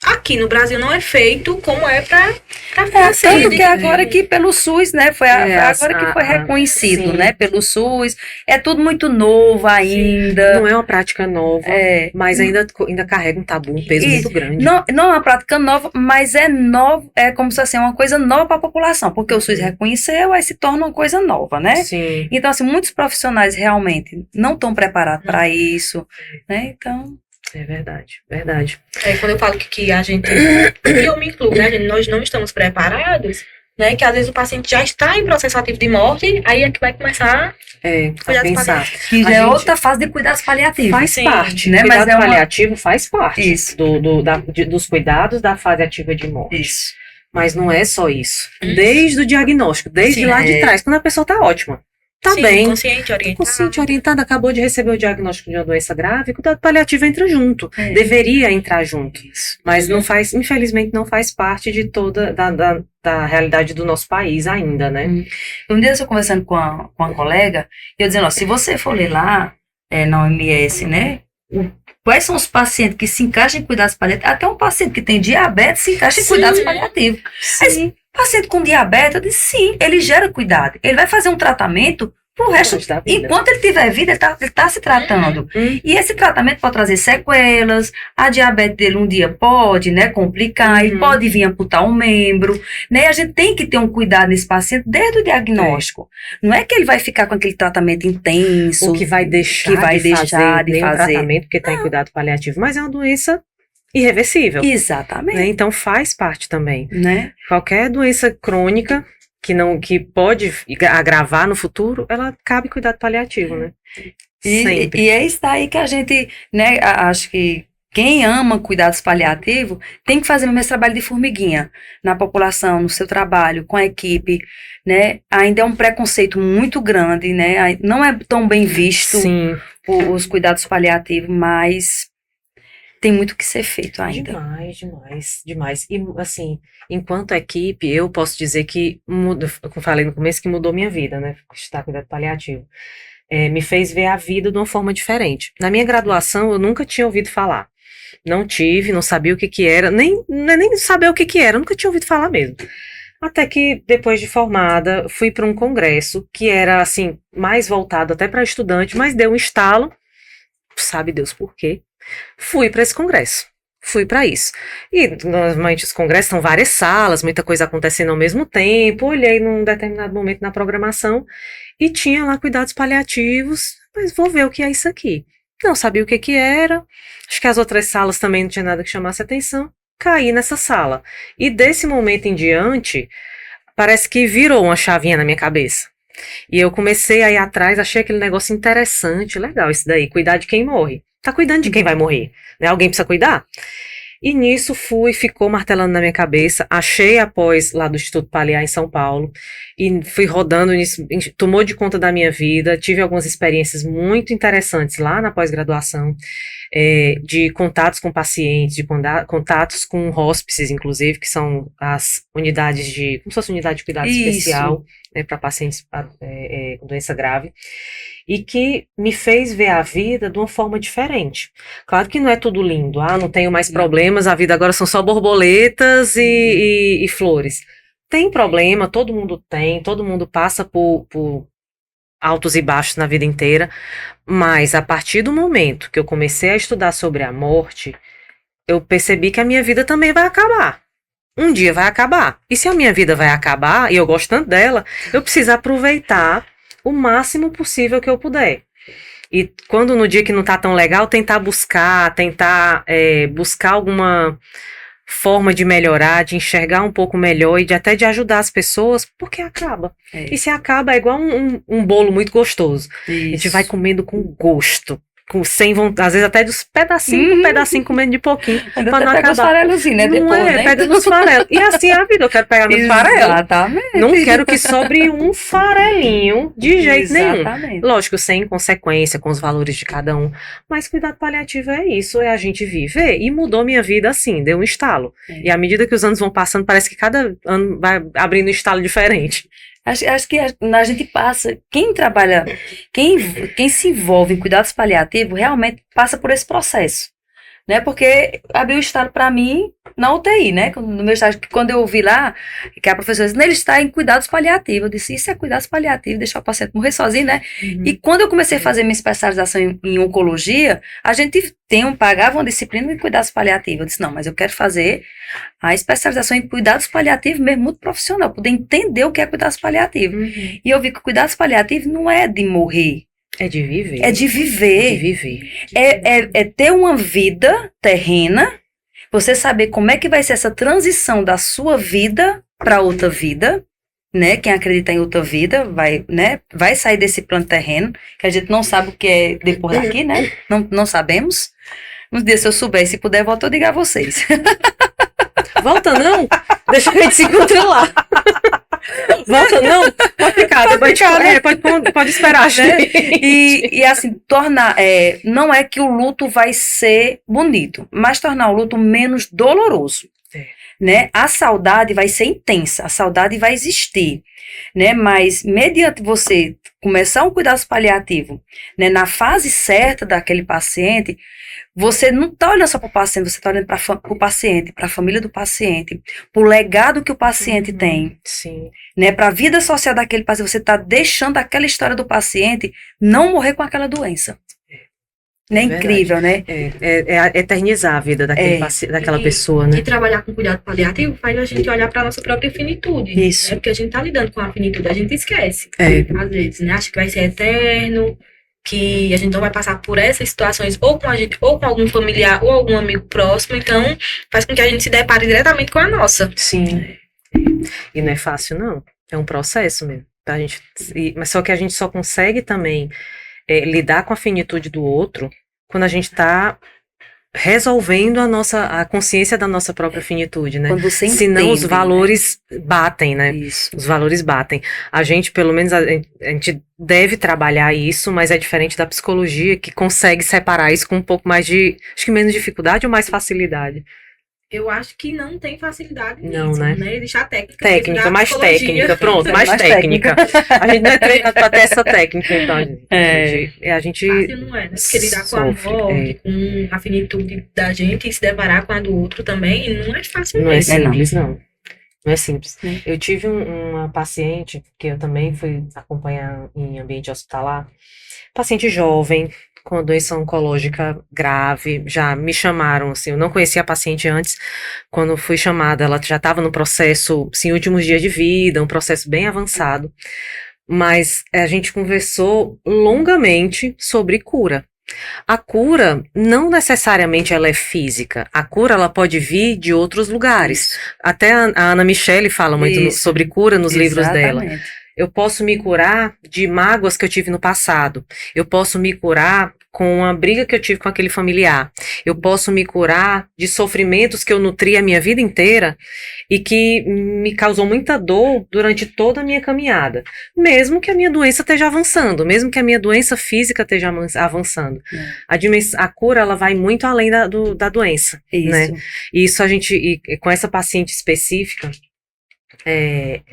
aqui no Brasil não é feito como é pra ser. Tanto que agora que pelo SUS, né? Foi agora que foi a- reconhecido, sim. né? Pelo SUS. É tudo muito novo ainda. Não é uma prática nova, É. mas ainda carrega um tabu, um peso E muito grande. Não é uma prática nova, mas é novo, é como se fosse uma coisa nova para a população, porque o SUS reconheceu, aí se torna uma coisa nova, né? Sim. Então, assim, muitos profissionais realmente não estão preparados para isso, né? Então, É verdade, verdade. Quando eu falo que a gente, e eu me incluo, né? Nós não estamos preparados, né? Que às vezes o paciente já está em processo ativo de morte, aí é que vai começar A Cuidados pensar. que A já é gente- outra fase de cuidados paliativos. Faz Sim. parte, Né? né? Mas Cuidado é uma- paliativo faz parte Isso. dos cuidados da fase ativa de morte. Isso. Mas não é só isso. Desde o diagnóstico, desde Sim, lá de trás, quando a pessoa tá ótima. Tá sim, bem, consciente, orientado. consciente, orientada, acabou de receber o diagnóstico de uma doença grave, o cuidado paliativo entra junto. É. Deveria entrar junto. Isso. Mas não faz, infelizmente, não faz parte de toda da realidade do nosso país ainda, né? Um dia eu estou conversando com uma colega, e eu dizendo, ó, se você for ler lá na OMS, né, quais são os pacientes que se encaixam em cuidados paliativos, até um paciente que tem diabetes se encaixa em Sim. cuidados paliativos. Sim. Paciente com diabetes, eu disse, sim, ele gera cuidado. Ele vai fazer um tratamento pro resto. Da vida. Enquanto ele tiver vida, ele tá se tratando. E esse tratamento pode trazer sequelas, a diabetes dele um dia pode, né, complicar, ele pode vir amputar um membro, né, a gente tem que ter um cuidado nesse paciente desde o diagnóstico. Não é que ele vai ficar com aquele tratamento intenso. O que vai deixar, que vai de, deixar fazer de nenhum fazer. tratamento porque está em cuidado paliativo, mas é uma doença irreversível. Exatamente. Né? Então faz parte também. Né? Qualquer doença crônica que pode agravar no futuro, ela cabe cuidado paliativo, né? Sempre. E é isso daí que a gente, né, acho que quem ama cuidados paliativos tem que fazer mesmo esse trabalho de formiguinha na população, no seu trabalho, com a equipe, né? Ainda é um preconceito muito grande, né? Não é tão bem visto Sim. os cuidados paliativos, mas tem muito que ser feito ainda. Demais. E, assim, enquanto equipe, eu posso dizer que, como eu falei no começo, que mudou minha vida, né? Estar cuidado paliativo. Me fez ver a vida de uma forma diferente. Na minha graduação, eu nunca tinha ouvido falar. Não sabia o que era, nem saber o que era, eu nunca tinha ouvido falar mesmo. Até que, depois de formada, fui para um congresso que era, assim, mais voltado até para estudante, mas deu um estalo, sabe Deus por quê. Fui para esse congresso. fui para isso. E normalmente os congressos são várias salas, muita coisa acontecendo ao mesmo tempo. Olhei num determinado momento na programação e tinha lá cuidados paliativos, mas vou ver o que é isso aqui. Não sabia o que que era, acho que as outras salas também não tinha nada que chamasse atenção. Caí nessa sala. E desse momento em diante, parece que virou uma chavinha na minha cabeça. E eu comecei a ir atrás, achei aquele negócio interessante, legal isso daí, cuidar de quem morre. Tá cuidando de quem vai morrer, né? Alguém precisa cuidar? E nisso ficou martelando na minha cabeça, achei a pós lá do Instituto Paliar em São Paulo, e fui rodando nisso, tomou de conta da minha vida, tive algumas experiências muito interessantes lá na pós-graduação, de contatos com pacientes, de contatos com hóspices, inclusive, que são as unidades como se fosse unidade de cuidado especial, né, para pacientes com doença grave, e que me fez ver a vida de uma forma diferente. Claro que não é tudo lindo, não tenho mais problemas, a vida agora são só borboletas e flores. Tem problema, todo mundo passa por altos e baixos na vida inteira, mas a partir do momento que eu comecei a estudar sobre a morte, eu percebi que a minha vida também vai acabar. Um dia vai acabar. E se a minha vida vai acabar, e eu gosto tanto dela, eu preciso aproveitar o máximo possível que eu puder. E quando no dia que não tá tão legal, tentar buscar alguma forma de melhorar, de enxergar um pouco melhor e até de ajudar as pessoas, porque acaba. E se acaba, é igual um bolo muito gostoso. Isso. A gente vai comendo com gosto. Sem vontade, às vezes até dos pedacinho por pedacinho, comendo de pouquinho, pra não acabar. Pega os farelos, né? Não depois, né? Pega nos farelos. E assim é a vida, eu quero pegar nos farelos. Exatamente. Não quero que sobre um farelinho de jeito nenhum. Exatamente. Lógico, sem consequência, com os valores de cada um. Mas cuidado paliativo é isso, é a gente viver. E mudou minha vida assim, deu um estalo. E à medida que os anos vão passando, parece que cada ano vai abrindo um estalo diferente. Acho que a gente passa, quem trabalha, quem se envolve em cuidados paliativos, realmente passa por esse processo, né? Porque abriu o estalo para mim na UTI, né? No meu estágio, quando eu ouvi lá, que a professora disse, ele está em cuidados paliativos, eu disse, isso é cuidados paliativos, deixar o paciente morrer sozinho, né? E quando eu comecei a fazer minha especialização em oncologia, a gente pagava uma disciplina de cuidados paliativos. Eu disse, não, mas eu quero fazer a especialização em cuidados paliativos mesmo muito profissional, poder entender o que é cuidados paliativos. E eu vi que cuidados paliativos não é de morrer. É de viver. É de viver. É de viver. É ter uma vida terrena, você saber como é que vai ser essa transição da sua vida para outra vida, né? Quem acredita em outra vida vai sair desse plano terreno, que a gente não sabe o que é depois daqui, né? Não sabemos. Um dia, se eu souber, se puder, volta, eu digo a vocês. Volta não? Deixa a gente se controlar. Volta não? Pode ficar, pode esperar, né? E assim, não é que o luto vai ser bonito, mas tornar o luto menos doloroso. Né? A saudade vai ser intensa, a saudade vai existir, né? Mas mediante você começar um cuidado paliativo, né, na fase certa daquele paciente, você não está olhando só para o paciente, você está olhando para o paciente, para a família do paciente, para o legado que o paciente tem, sim, né? Para a vida social daquele paciente, você está deixando aquela história do paciente não morrer com aquela doença. É incrível, né? É eternizar a vida daquela pessoa, né? E trabalhar com cuidado paliativo faz a gente olhar para a nossa própria finitude. Isso. Né? Porque a gente tá lidando com a finitude, a gente esquece. Às vezes, né? Acha que vai ser eterno, que a gente não vai passar por essas situações ou com a gente, ou com algum familiar, ou algum amigo próximo. Então, faz com que a gente se depare diretamente com a nossa. Sim. E não é fácil, não. É um processo mesmo. Mas só que a gente só consegue também lidar com a finitude do outro quando a gente está resolvendo a consciência da nossa própria finitude, né? Quando você entende, senão os valores batem, né? Isso. Os valores batem. A gente, pelo menos, a gente deve trabalhar isso, mas é diferente da psicologia, que consegue separar isso com um pouco mais acho que menos dificuldade ou mais facilidade. Eu acho que não tem facilidade não, nisso, né? Existe a técnica. Mais técnica, pronto, mais técnica. A gente não é treinado para ter essa técnica, então. A gente fácil não é, né? Porque lidar com a morte, com a finitude da gente e se deparar com a do outro também, não é fácil não. É Simples, não. Não é simples. Eu tive uma paciente que eu também fui acompanhar em ambiente hospitalar, paciente jovem, com a doença oncológica grave, já me chamaram, assim, eu não conhecia a paciente antes, quando fui chamada, ela já estava no processo, assim, últimos dias de vida, um processo bem avançado, mas a gente conversou longamente sobre cura. A cura não necessariamente ela é física, a cura ela pode vir de outros lugares. Isso. Até a Ana Michele fala muito sobre cura nos livros dela. Eu posso me curar de mágoas que eu tive no passado. Eu posso me curar com uma briga que eu tive com aquele familiar. Eu posso me curar de sofrimentos que eu nutri a minha vida inteira e que me causou muita dor durante toda a minha caminhada. Mesmo que a minha doença esteja avançando, mesmo que a minha doença física esteja avançando. A cura, ela vai muito além da doença. Isso. Né? E isso a gente, e com essa paciente específica,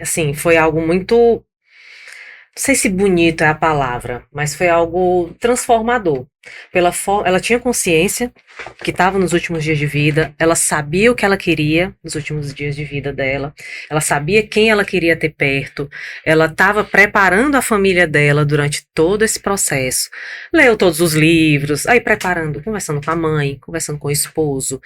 assim, foi algo muito... Não sei se bonito é a palavra, mas foi algo transformador. Ela tinha consciência que estava nos últimos dias de vida, ela sabia o que ela queria nos últimos dias de vida dela, ela sabia quem ela queria ter perto, ela estava preparando a família dela durante todo esse processo, leu todos os livros, aí preparando, conversando com a mãe, conversando com o esposo,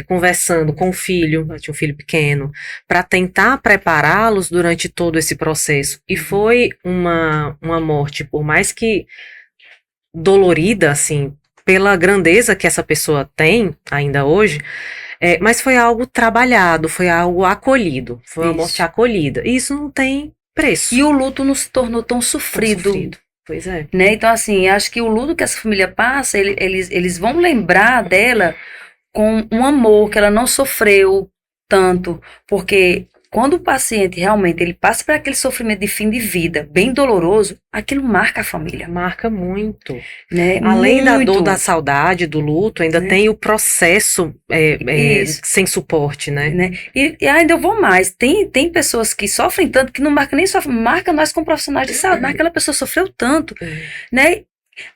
conversando com o filho, ela tinha um filho pequeno, para tentar prepará-los durante todo esse processo. E foi uma morte, por mais que dolorida, assim, pela grandeza que essa pessoa tem ainda hoje, mas foi algo trabalhado, foi algo acolhido, foi uma morte acolhida. E isso não tem preço. E o luto não se tornou tão sofrido. Pois é. Né? Então, assim, acho que o luto que essa família passa, eles vão lembrar dela com um amor que ela não sofreu tanto, porque quando o paciente realmente ele passa por aquele sofrimento de fim de vida bem doloroso, aquilo marca a família. Marca muito. Né? Além da dor, da saudade, do luto, ainda tem o processo sem suporte, né? E ainda eu vou mais. Tem pessoas que sofrem tanto que não marca nem sofrem, marca nós como profissionais de saúde, mas aquela pessoa sofreu tanto, né?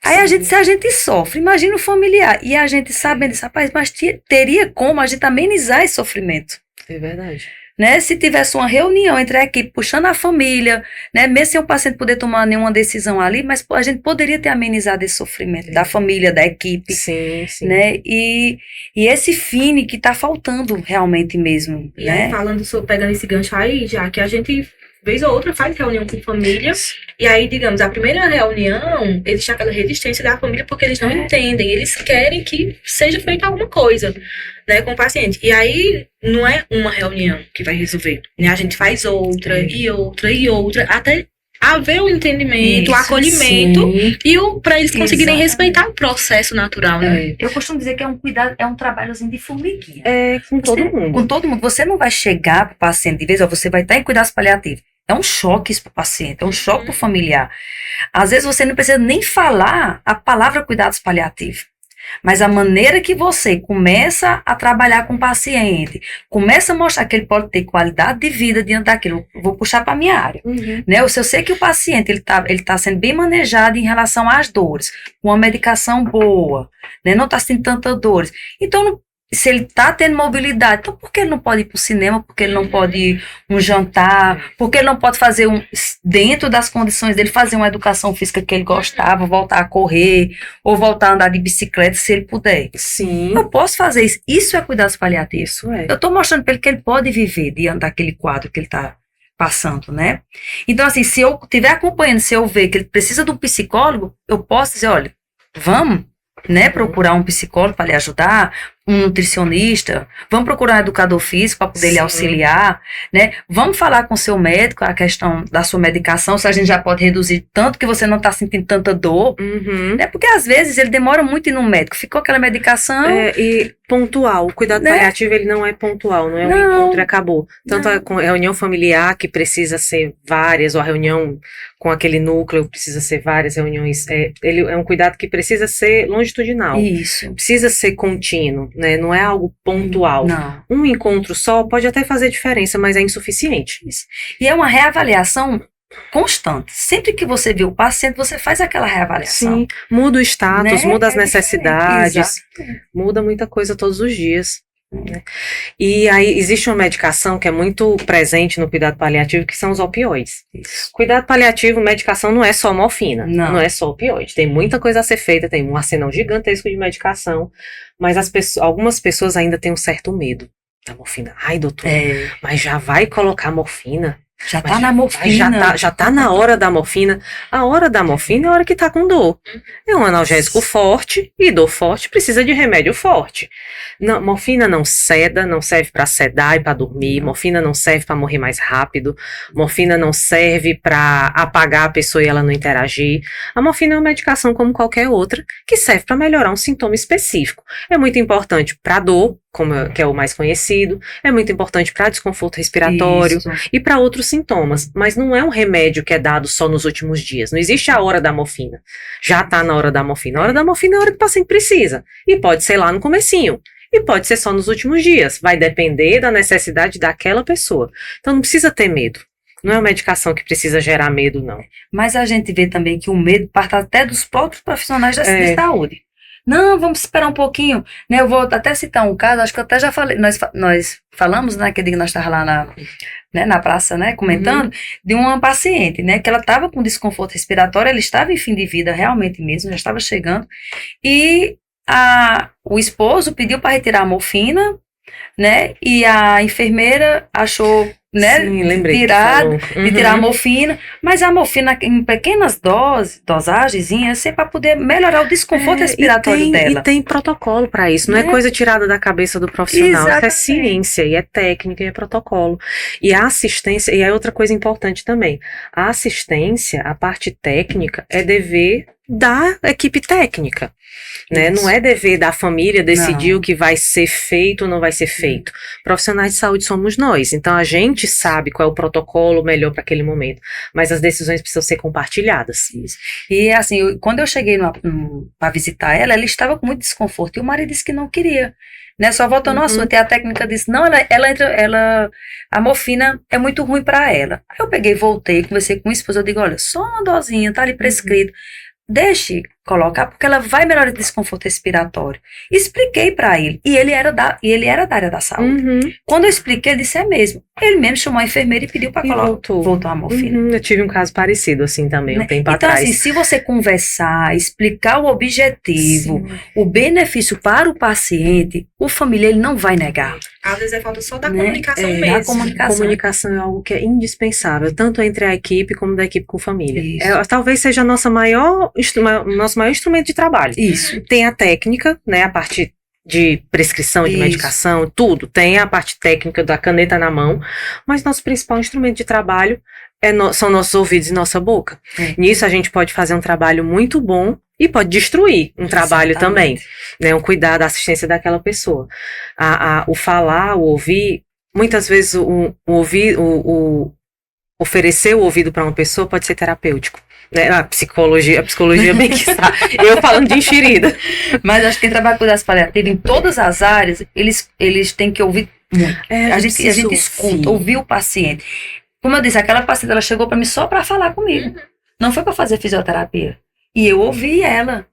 Aí se a gente sofre, imagina o familiar, e a gente sabendo disso, rapaz, mas teria como a gente amenizar esse sofrimento. É verdade. Né, se tivesse uma reunião entre a equipe, puxando a família, né, mesmo sem o paciente poder tomar nenhuma decisão ali, mas a gente poderia ter amenizado esse sofrimento da família, da equipe. Sim, sim. Né, e esse fine que está faltando realmente mesmo. E né? aí, pegando esse gancho aí, já que a gente, vez ou outra, faz reunião com família, e aí, digamos, a primeira reunião, existe aquela resistência da família porque eles não entendem, eles querem que seja feita alguma coisa, né, com o paciente. E aí, não é uma reunião que vai resolver, né? A gente faz outra, e outra, e outra, até haver o entendimento, o acolhimento, e para eles conseguirem respeitar o processo natural, né? Eu costumo dizer que é um cuidado, é um trabalhozinho de formiguinha. Com todo mundo. Com todo mundo. Você não vai chegar para o paciente de vez, você vai estar em cuidados paliativos. É um choque isso para o paciente, é um choque para o familiar. Às vezes você não precisa nem falar a palavra cuidados paliativos. Mas a maneira que você começa a trabalhar com o paciente, começa a mostrar que ele pode ter qualidade de vida diante daquilo, vou puxar para a minha área. Né? Se eu sei que o paciente ele tá sendo bem manejado em relação às dores, com uma medicação boa, né? Não está sentindo tantas dores. Então, se ele está tendo mobilidade, então por que ele não pode ir para o cinema? Por que ele não pode ir um jantar? Por que ele não pode fazer dentro das condições dele, fazer uma educação física que ele gostava, voltar a correr, ou voltar a andar de bicicleta, se ele puder? Sim. Eu posso fazer isso. Isso é cuidados paliativos. Isso é. Eu estou mostrando para ele que ele pode viver diante daquele quadro que ele está passando, né? Então, assim, se eu estiver acompanhando, se eu ver que ele precisa de um psicólogo, eu posso dizer, olha, vamos, né, procurar um psicólogo para lhe ajudar, um nutricionista, vamos procurar um educador físico para poder lhe auxiliar, né? Vamos falar com o seu médico a questão da sua medicação, se a gente já pode reduzir tanto que você não está sentindo tanta dor, né? Porque às vezes ele demora muito ir no médico, ficou aquela medicação... e pontual, o cuidado paliativo ele não é pontual, não é um encontro e acabou. Tanto a reunião familiar que precisa ser várias, ou a reunião com aquele núcleo precisa ser várias reuniões, ele é um cuidado que precisa ser longitudinal. Isso. Precisa ser contínuo, né? Não é algo pontual. Não. Um encontro só pode até fazer diferença, mas é insuficiente. Isso. E é uma reavaliação constante. Sempre que você vê o paciente, você faz aquela reavaliação. Sim, muda o status, né? muda as necessidades, Exato. muda muita coisa todos os dias. E aí existe uma medicação que é muito presente no cuidado paliativo, que são os opioides. Isso. Cuidado paliativo, medicação não é só morfina, Não. não é só opioide. Tem muita coisa a ser feita, tem um arsenal gigantesco de medicação, mas algumas pessoas ainda têm um certo medo da morfina. Ai, doutor, mas já vai colocar morfina? Já tá na morfina. Já tá na hora da morfina. A hora da morfina é a hora que tá com dor. É um analgésico forte e dor forte precisa de remédio forte. Não, morfina não seda, não serve para sedar e para dormir. Morfina não serve para morrer mais rápido. Morfina não serve para apagar a pessoa e ela não interagir. A morfina é uma medicação como qualquer outra que serve para melhorar um sintoma específico. É muito importante para dor, que é o mais conhecido. É muito importante para desconforto respiratório. Isso. E para outros sintomas, mas não é um remédio que é dado só nos últimos dias. Não existe a hora da morfina. Já está na hora da morfina. A hora da morfina é a hora que o paciente precisa. E pode ser lá no comecinho. E pode ser só nos últimos dias. Vai depender da necessidade daquela pessoa. Então não precisa ter medo. Não é uma medicação que precisa gerar medo, não. Mas a gente vê também que o medo parte até dos próprios profissionais da saúde. Não, vamos esperar um pouquinho, né? Eu vou até citar um caso, acho que eu até já falei, nós falamos, né, aquele dia que nós estávamos lá na praça, né, comentando, de uma paciente, né, que ela estava com desconforto respiratório, ela estava em fim de vida, realmente mesmo, já estava chegando, e o esposo pediu para retirar a morfina, né, e a enfermeira achou, né, Sim, lembrei tirar a morfina, mas a morfina em pequenas dosagens, é para poder melhorar o desconforto respiratório dela. E tem protocolo para isso, não é coisa tirada da cabeça do profissional, isso é ciência, e é técnica, e é protocolo. E a assistência, e é outra coisa importante também, a assistência, a parte técnica, é dever da equipe técnica, né? Não é dever da família decidir o que vai ser feito ou não vai ser feito. Profissionais de saúde somos nós, então a gente sabe qual é o protocolo melhor para aquele momento, mas as decisões precisam ser compartilhadas. Isso. E assim, quando eu cheguei para visitar ela estava com muito desconforto, e o marido disse que não queria. Né, só voltando ao assunto, e a técnica disse, não, a morfina é muito ruim para ela. Aí eu peguei, voltei, conversei com a esposa, eu digo, olha, só uma dosinha, tá ali prescrito. Deixe colocar, porque ela vai melhorar o desconforto respiratório. Expliquei para ele, e ele era da área da saúde. Quando eu expliquei, ele disse, é mesmo. Ele mesmo chamou a enfermeira e pediu para colocar. Voltou a morfina. Eu tive um caso parecido assim também, um tempo atrás. Então, assim, se você conversar, explicar o objetivo, o benefício para o paciente, o familiar ele não vai negar. Às vezes é falta só da comunicação mesmo. Da comunicação. Comunicação é algo que é indispensável, tanto entre a equipe como da equipe com família. Talvez seja nosso maior instrumento de trabalho. Isso. Tem a técnica, né, a parte de prescrição de medicação, tudo. Tem a parte técnica da caneta na mão, mas nosso principal instrumento de trabalho são nossos ouvidos e nossa boca. Nisso a gente pode fazer um trabalho muito bom e pode destruir um trabalho também, né, um cuidado, a assistência daquela pessoa. O falar, o ouvir, muitas vezes oferecer o ouvido para uma pessoa pode ser terapêutico. Né? A psicologia bem que está. Eu falando de enxerida. Mas acho que quem trabalha com cuidados paliativos em todas as áreas, eles têm que ouvir muito. A gente escuta, ouvir o paciente. Como eu disse, aquela paciente, ela chegou para mim só para falar comigo. Não foi para fazer fisioterapia. E eu ouvi ela.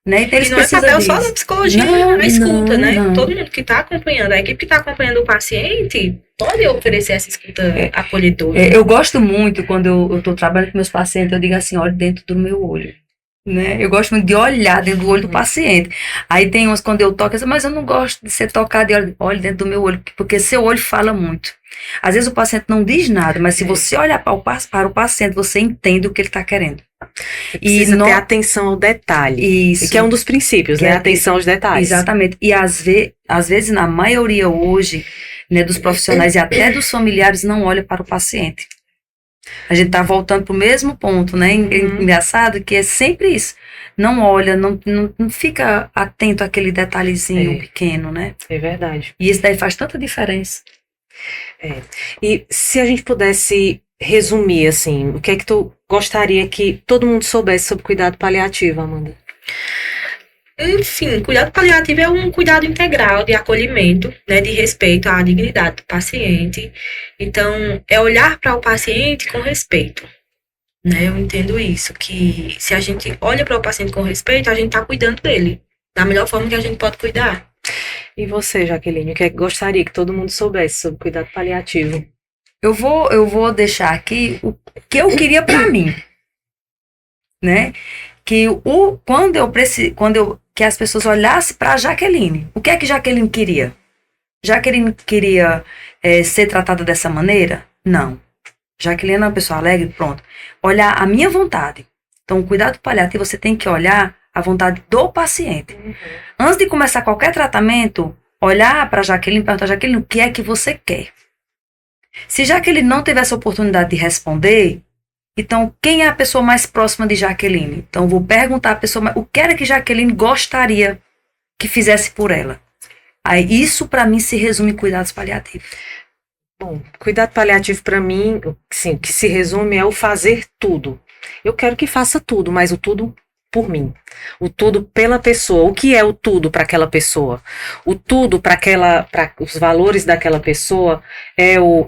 Né? Então, e não é papel só da psicologia, a escuta, né? Todo mundo que está acompanhando, a equipe que está acompanhando o paciente, pode oferecer essa escuta acolhedora. Eu gosto muito, quando eu estou trabalhando com meus pacientes, eu digo assim, olha dentro do meu olho. Né? Eu gosto muito de olhar dentro do olho do paciente. Aí tem uns quando eu toco, mas eu não gosto de ser tocado e olho dentro do meu olho, porque seu olho fala muito. Às vezes o paciente não diz nada, mas se você olhar para o paciente, você entende o que ele está querendo. Precisa ter atenção ao detalhe. Isso. Que é um dos princípios, né? Atenção aos detalhes. Exatamente. E às vezes, na maioria hoje, né, dos profissionais e até dos familiares, não olha para o paciente. A gente tá voltando pro mesmo ponto, né? Engraçado que é sempre isso. Não olha, não fica atento àquele detalhezinho pequeno, né? É verdade. E isso daí faz tanta diferença. E se a gente pudesse resumir, assim, o que é que tu gostaria que todo mundo soubesse sobre cuidado paliativo, Amanda? Enfim, cuidado paliativo é um cuidado integral de acolhimento, né, de respeito à dignidade do paciente. Então, é olhar para o paciente com respeito. Né? Eu entendo isso, que se a gente olha para o paciente com respeito, a gente está cuidando dele da melhor forma que a gente pode cuidar. E você, Jaqueline, o que é que gostaria que todo mundo soubesse sobre cuidado paliativo? Eu vou deixar aqui o que eu queria para mim, né? Que as pessoas olhassem para Jaqueline. O que é que Jaqueline queria? Jaqueline queria ser tratada dessa maneira? Não. Jaqueline é uma pessoa alegre, pronto. Olhar a minha vontade. Então, o cuidado paliativo, você tem que olhar a vontade do paciente. Antes de começar qualquer tratamento, olhar para Jaqueline e perguntar, Jaqueline, o que é que você quer? Se Jaqueline não tiver essa oportunidade de responder, então, quem é a pessoa mais próxima de Jaqueline? Então, vou perguntar à pessoa, o que era que Jaqueline gostaria que fizesse por ela? Aí, isso, para mim, se resume em cuidados paliativos. Bom, cuidado paliativo para mim, sim, que se resume é o fazer tudo. Eu quero que faça tudo, mas o tudo por mim. O tudo pela pessoa. O que é o tudo para aquela pessoa? O tudo para os valores daquela pessoa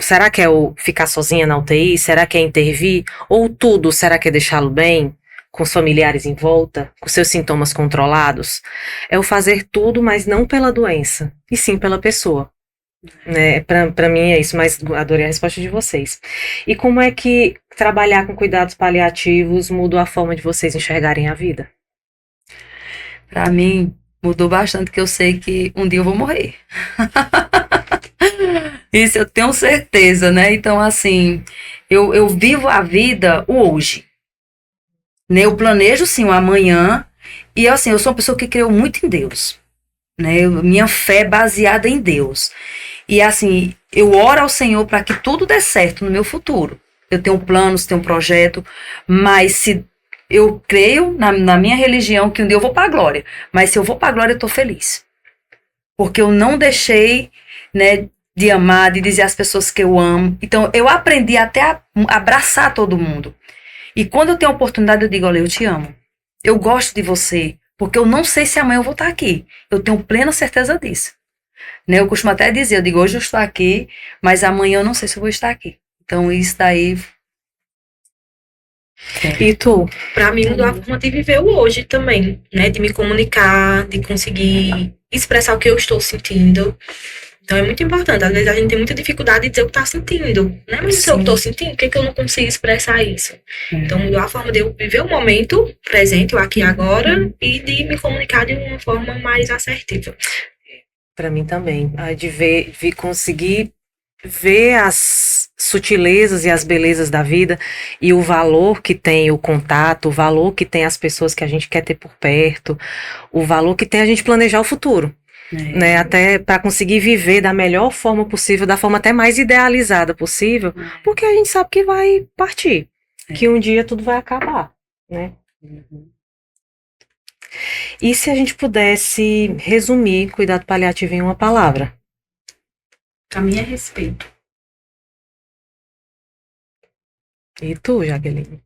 será que é o ficar sozinha na UTI? Será que é intervir? Ou o tudo, será que é deixá-lo bem? Com os familiares em volta? Com seus sintomas controlados? É o fazer tudo, mas não pela doença, e sim pela pessoa. Né? Para mim é isso, mas adorei a resposta de vocês. E como é que trabalhar com cuidados paliativos mudou a forma de vocês enxergarem a vida? Para mim, mudou bastante, porque eu sei que um dia eu vou morrer. Isso eu tenho certeza, né? Então, assim, eu vivo a vida o hoje. Né? Eu planejo, sim, o amanhã. E, assim, eu sou uma pessoa que creu muito em Deus. Né? Minha fé é baseada em Deus. E, assim, eu oro ao Senhor para que tudo dê certo no meu futuro. Eu tenho planos, tenho um projeto, mas se eu creio na minha religião que um dia eu vou para a glória. Mas se eu vou para a glória, eu estou feliz. Porque eu não deixei, né, de amar, de dizer às pessoas que eu amo. Então, eu aprendi até a abraçar todo mundo. E quando eu tenho a oportunidade, eu digo, olha, eu te amo. Eu gosto de você, porque eu não sei se amanhã eu vou estar aqui. Eu tenho plena certeza disso. Né? Eu costumo até dizer, eu digo, hoje eu estou aqui, mas amanhã eu não sei se eu vou estar aqui. Então, isso daí... E tu? Para mim, mudou a forma de viver o hoje também, né? De me comunicar, de conseguir expressar o que eu estou sentindo. Então, é muito importante. Às vezes, a gente tem muita dificuldade de dizer o que está sentindo, né? Mas se eu estou sentindo, por que eu não consigo expressar isso? Então, mudou a forma de eu viver o momento presente, o aqui e agora, e de me comunicar de uma forma mais assertiva. Para mim também. De conseguir ver as sutilezas e as belezas da vida e o valor que tem o contato, o valor que tem as pessoas que a gente quer ter por perto, o valor que tem a gente planejar o futuro. Né, até para conseguir viver da melhor forma possível, da forma até mais idealizada possível, porque a gente sabe que vai partir, que um dia tudo vai acabar, né? E se a gente pudesse resumir cuidado paliativo em uma palavra? Para mim é respeito. E tu, Jaqueline?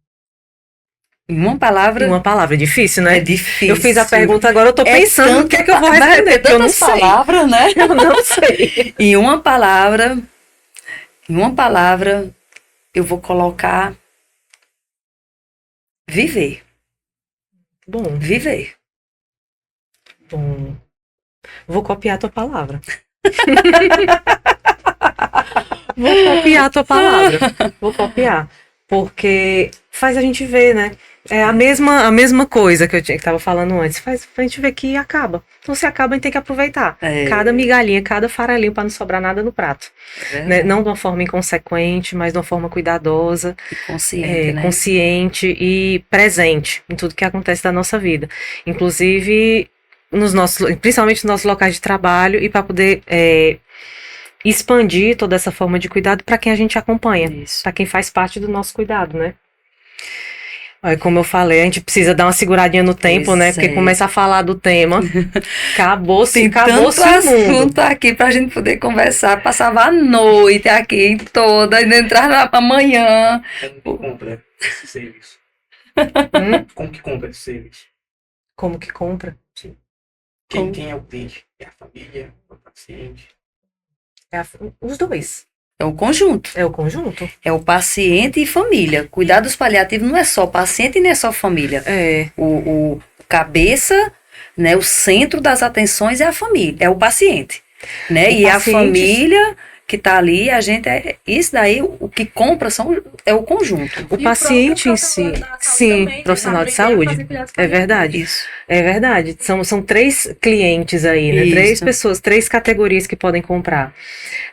Em uma palavra... Em uma palavra, difícil, né? É difícil. Eu fiz a pergunta, agora eu tô pensando o que é que eu vou responder, porque eu não sei. Palavras, né? Eu não sei. Em uma palavra, eu vou colocar viver. Bom, Viver. bom. Vou copiar a tua palavra. Vou copiar. Porque faz a gente ver, né? É a mesma coisa que eu estava falando antes. Faz a gente ver que acaba. Então, se acaba, a gente tem que aproveitar. Cada migalhinha, cada farelinho, para não sobrar nada no prato. Né? Não de uma forma inconsequente, mas de uma forma cuidadosa. E consciente, né? Consciente e presente em tudo que acontece da nossa vida. Inclusive, principalmente nos nossos locais de trabalho, e para poder expandir toda essa forma de cuidado para quem a gente acompanha, para quem faz parte do nosso cuidado, né? Como eu falei, a gente precisa dar uma seguradinha no tempo, né? Porque começa a falar do tema, acabou-se o mundo. Assunto aqui pra gente poder conversar, passava a noite aqui toda, e entrar na manhã. Como que compra esse serviço? Como que compra esse serviço? Como que compra? Sim. Quem é o cliente? É a família? É o paciente? Os dois. É o conjunto. É o conjunto. É o paciente e família. Cuidados paliativos não é só paciente e nem é só família. É. O cabeça, né? O centro das atenções é a família, é o paciente, né? O E paciente- a família que está ali, a gente isso daí, o que compra é o conjunto. O paciente em si, sim, profissional de saúde. É verdade. Isso. É verdade. São 3 clientes aí, né? Isso. 3 pessoas, 3 categorias que podem comprar.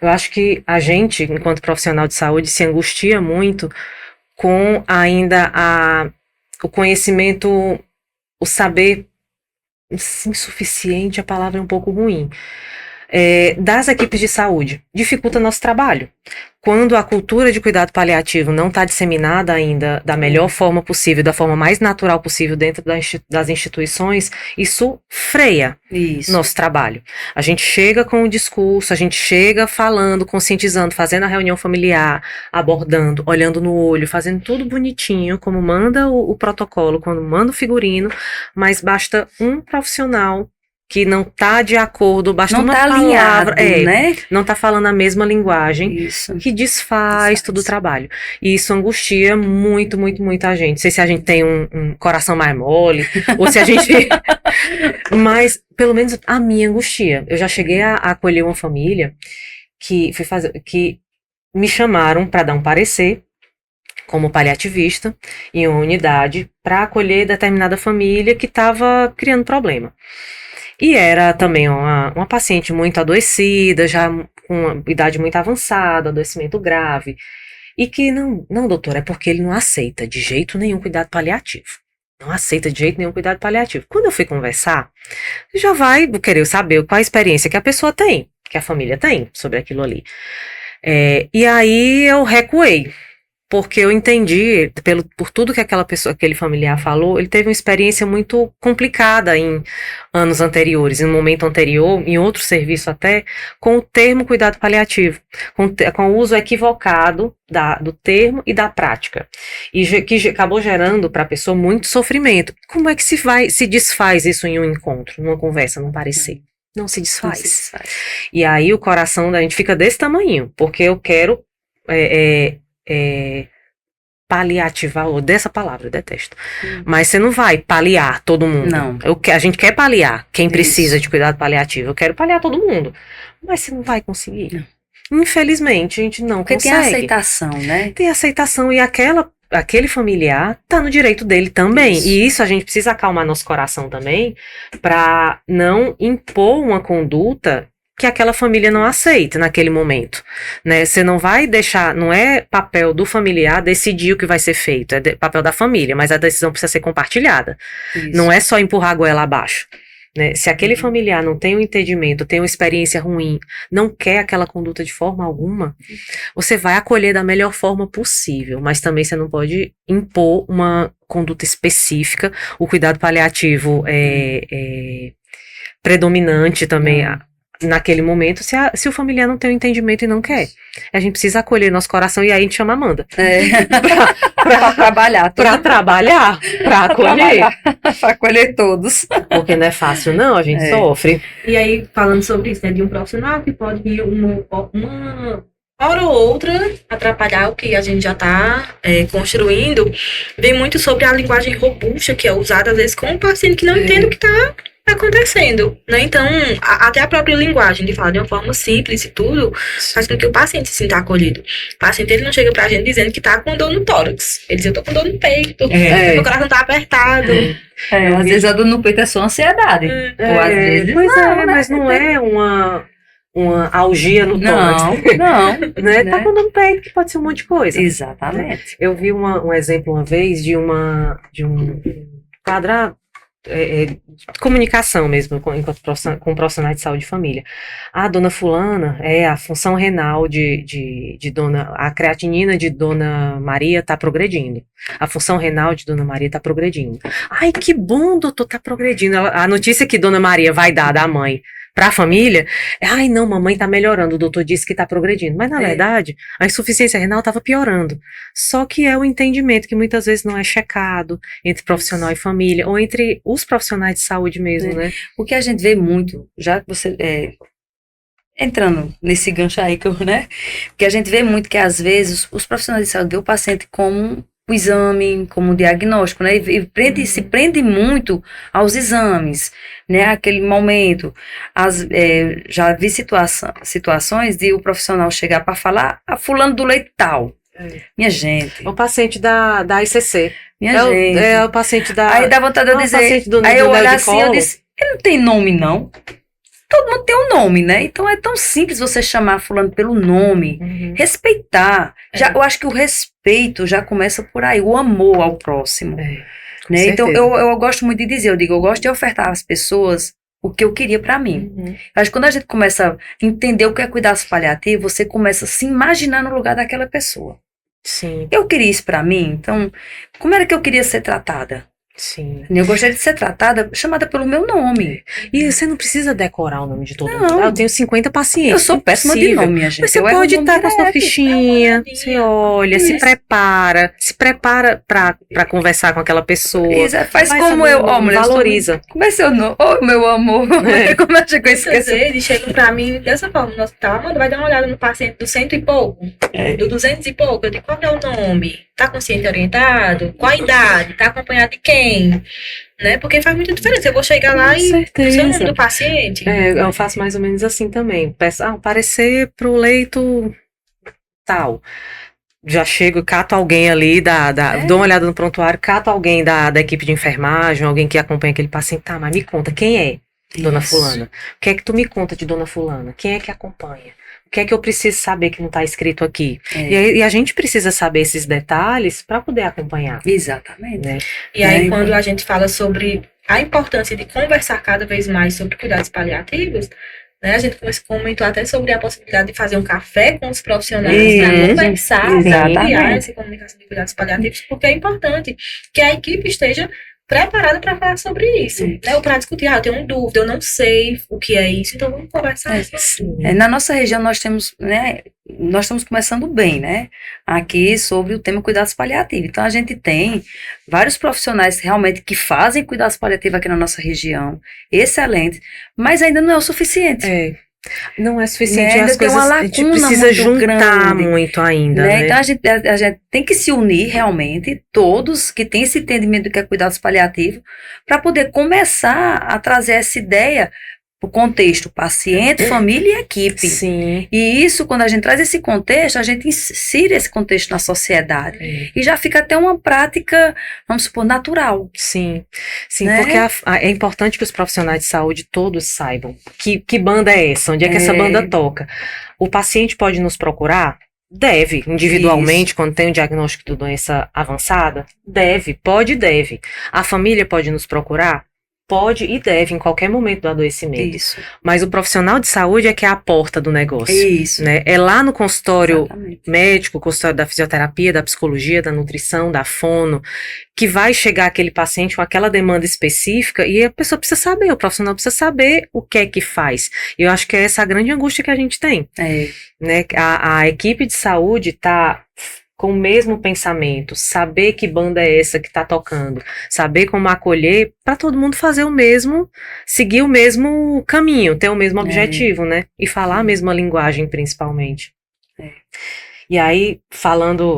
Eu acho que a gente, enquanto profissional de saúde, se angustia muito com ainda o conhecimento, o saber insuficiente, a palavra é um pouco ruim, das equipes de saúde. Dificulta nosso trabalho. Quando a cultura de cuidado paliativo não está disseminada ainda da melhor forma possível, da forma mais natural possível dentro das instituições, isso freia Isso. nosso trabalho. A gente chega com o discurso, a gente chega falando, conscientizando, fazendo a reunião familiar, abordando, olhando no olho, fazendo tudo bonitinho, como manda o protocolo, quando manda o figurino, mas basta um profissional que não está de acordo, basta Não uma está palavra, alinhado, né? não está falando a mesma linguagem, Isso. que desfaz todo o trabalho. E isso angustia muito, muito, muita gente. Não sei se a gente tem um coração mais mole, ou se a gente... Mas, pelo menos, a minha angustia. Eu já cheguei a acolher uma família que me chamaram para dar um parecer como paliativista em uma unidade para acolher determinada família que estava criando problema. E era também uma paciente muito adoecida, já com uma idade muito avançada, adoecimento grave. E que, não, doutor, é porque ele não aceita de jeito nenhum cuidado paliativo. Não aceita de jeito nenhum cuidado paliativo. Quando eu fui conversar, já vai querer saber qual a experiência que a pessoa tem, que a família tem sobre aquilo ali. E aí eu recuei. Porque eu entendi, por tudo que aquele familiar falou, ele teve uma experiência muito complicada em anos anteriores, em um momento anterior, em outro serviço até, com o termo cuidado paliativo, com o uso equivocado do termo e da prática, e que acabou gerando para a pessoa muito sofrimento. Como é que se desfaz isso em um encontro, numa conversa, num parecer? Não se desfaz. E aí o coração da gente fica desse tamanho, porque eu quero... paliativar, ou dessa palavra, eu detesto. Mas você não vai paliar todo mundo. Não. A gente quer paliar quem precisa Isso. de cuidado paliativo. Eu quero paliar todo mundo. Mas você não vai conseguir. Infelizmente, a gente não Porque consegue. tem aceitação, né? Tem aceitação e aquele familiar tá no direito dele também. Isso. E isso a gente precisa acalmar nosso coração também para não impor uma conduta que aquela família não aceita naquele momento, né? Você não vai deixar, não é papel do familiar decidir o que vai ser feito, é papel da família, mas a decisão precisa ser compartilhada. Isso. Não é só empurrar a goela abaixo, né? Se aquele familiar não tem um entendimento, tem uma experiência ruim, não quer aquela conduta de forma alguma, você vai acolher da melhor forma possível, mas também você não pode impor uma conduta específica. O cuidado paliativo é predominante também naquele momento, se o familiar não tem o entendimento e não quer. A gente precisa acolher nosso coração e aí a gente chama a Amanda. Pra trabalhar. Pra trabalhar, pra acolher. Pra acolher todos. Porque não é fácil não, a gente sofre. E aí, falando sobre isso, né, de um profissional que pode vir uma hora ou outra atrapalhar o que a gente já está construindo, vem muito sobre a linguagem robusta que é usada, às vezes, com um paciente que não entende o que está acontecendo, né? Então, até a própria linguagem de falar de uma forma simples e tudo, faz com que o paciente se sinta acolhido. O paciente, ele não chega pra gente dizendo que tá com dor no tórax. Ele diz, eu tô com dor no peito, meu coração tá apertado. Às vezes a dor no peito é só ansiedade. Ou às vezes mas não é uma algia no tórax. Não. Né? Tá com dor no peito, que pode ser um monte de coisa. Exatamente. Eu vi um exemplo uma vez de um quadro de comunicação mesmo com profissionais de saúde de família. A dona fulana, a função renal a creatinina de dona Maria tá progredindo. A função renal de dona Maria tá progredindo. Ai, que bom, doutor, tá progredindo. A notícia que dona Maria vai dar da mãe para a família, ai não, mamãe tá melhorando, o doutor disse que tá progredindo, mas na verdade, a insuficiência renal tava piorando, só que é o entendimento que muitas vezes não é checado entre profissional e família, ou entre os profissionais de saúde mesmo, né? O que a gente vê muito, já que você, entrando nesse gancho aí, né, porque a gente vê muito que às vezes os profissionais de saúde veem o paciente como o exame como diagnóstico, né? E se prende muito aos exames, né? Aquele momento. Já vi situações de o profissional chegar para falar, fulano do leite tal. Minha gente. O paciente da ICC. Minha gente. É o paciente da... Aí dá vontade de eu dizer... Aí eu olhar assim, eu disse, ele não tem nome, não. Todo mundo tem um nome, né? Então é tão simples você chamar fulano pelo nome, respeitar. Eu acho que o respeito já começa por aí, o amor ao próximo. Né? Então eu gosto muito de dizer, eu gosto de ofertar às pessoas o que eu queria pra mim. Acho que quando a gente começa a entender o que é cuidados paliativos, você começa a se imaginar no lugar daquela pessoa. Sim. Eu queria isso pra mim, então como era que eu queria ser tratada? Sim. Eu gostaria de ser tratada, chamada pelo meu nome. E você não precisa decorar o nome de todo Não. mundo. Eu tenho 50 pacientes. Eu sou péssima de nome, minha gente. Mas você pode estar com a sua fichinha, você olha, se prepara pra conversar com aquela pessoa. Isso, faz como eu, mulher, valoriza. Como é seu nome? Meu amor. Como é que eu esqueci? Eles chegam pra mim dessa forma no hospital, Amanda, vai dar uma olhada no paciente do 100 e pouco, do 200 e pouco. Eu digo, qual que é o nome? Tá consciente orientado? Qual a idade? Tá acompanhado de quem? Né? Porque faz muita diferença. Eu vou chegar lá e o seu nome do paciente. Eu faço mais ou menos assim também. Peço, aparecer pro leito tal. Já chego, cato alguém ali, dou uma olhada no prontuário, cato alguém da equipe de enfermagem, alguém que acompanha aquele paciente. Tá, mas me conta, quem é Dona Fulana? O que é que tu me conta de Dona Fulana? Quem é que acompanha? O que é que eu preciso saber que não está escrito aqui? E a gente precisa saber esses detalhes para poder acompanhar. Exatamente. Né? E aí, quando a gente fala sobre a importância de conversar cada vez mais sobre cuidados paliativos, né, a gente comentou até sobre a possibilidade de fazer um café com os profissionais para conversar, criar essa comunicação de cuidados paliativos, porque é importante que a equipe esteja preparada para falar sobre isso, né? Ou para discutir, eu tenho uma dúvida, eu não sei o que é isso, então vamos conversar sobre. Na nossa região nós temos, né, nós estamos começando bem, né, aqui sobre o tema cuidados paliativos. Então a gente tem vários profissionais realmente que fazem cuidados paliativos aqui na nossa região, excelente, mas ainda não é o suficiente. Não é suficiente, ainda tem uma lacuna, a gente precisa juntar muito ainda, né? Então a gente tem que se unir realmente, todos que têm esse entendimento do que é cuidados paliativos, para poder começar a trazer essa ideia o contexto paciente, família e equipe. Sim. E isso, quando a gente traz esse contexto, a gente insere esse contexto na sociedade. E já fica até uma prática, vamos supor, natural. Sim, né? Porque é importante que os profissionais de saúde todos saibam que banda é essa, onde é que essa banda toca. O paciente pode nos procurar? Deve, individualmente, quando tem um diagnóstico de doença avançada? Deve. A família pode nos procurar? Pode e deve em qualquer momento do adoecimento. Isso. Mas o profissional de saúde é que é a porta do negócio. Isso. Né? É lá no consultório médico, consultório da fisioterapia, da psicologia, da nutrição, da fono, que vai chegar aquele paciente com aquela demanda específica e a pessoa precisa saber, o profissional precisa saber o que é que faz. E eu acho que é essa a grande angústia que a gente tem. Né? A equipe de saúde está com o mesmo pensamento, saber que banda é essa que está tocando, saber como acolher, para todo mundo fazer o mesmo, seguir o mesmo caminho, ter o mesmo objetivo, né? E falar a mesma linguagem, principalmente. E aí,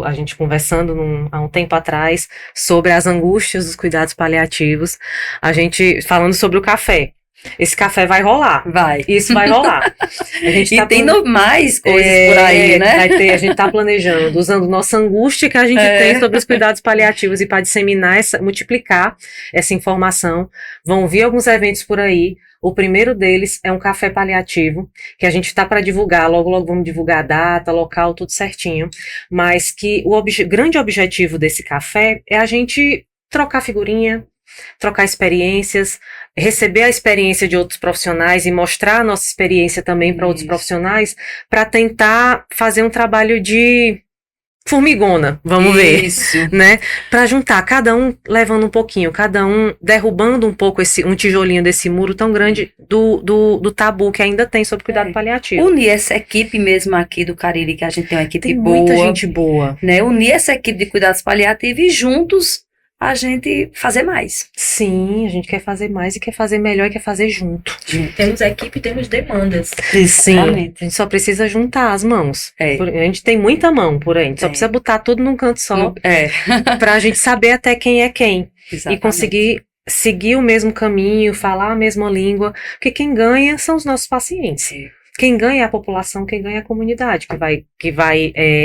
a gente conversando há um tempo atrás sobre as angústias dos cuidados paliativos, a gente falando sobre o café. Esse café vai rolar. Isso vai rolar. A gente tem mais coisas por aí, né? A gente está planejando, usando nossa angústia que a gente tem sobre os cuidados paliativos e para disseminar, multiplicar essa informação. Vão vir alguns eventos por aí. O primeiro deles é um café paliativo, que a gente está para divulgar, logo vamos divulgar a data, local, tudo certinho. Mas que o grande objetivo desse café é a gente trocar figurinha, trocar experiências, receber a experiência de outros profissionais e mostrar a nossa experiência também para outros profissionais, para tentar fazer um trabalho de formigona, vamos ver, né? Para juntar, cada um levando um pouquinho, cada um derrubando um pouco um tijolinho desse muro tão grande do tabu que ainda tem sobre cuidado paliativo. Unir essa equipe mesmo aqui do Cariri, que a gente tem uma equipe boa. Muita gente boa. Né? Unir essa equipe de cuidados paliativos e juntos a gente fazer mais. Sim, a gente quer fazer mais e quer fazer melhor e quer fazer junto. Temos equipe, temos demandas. Sim, Exatamente. a gente só precisa juntar as mãos. É. A gente tem muita mão por aí, a gente só Tem. precisa botar tudo num canto só É, pra gente saber até quem é quem. E exatamente. conseguir seguir o mesmo caminho, falar a mesma língua, porque quem ganha são os nossos pacientes. É. Quem ganha é a população, quem ganha é a comunidade,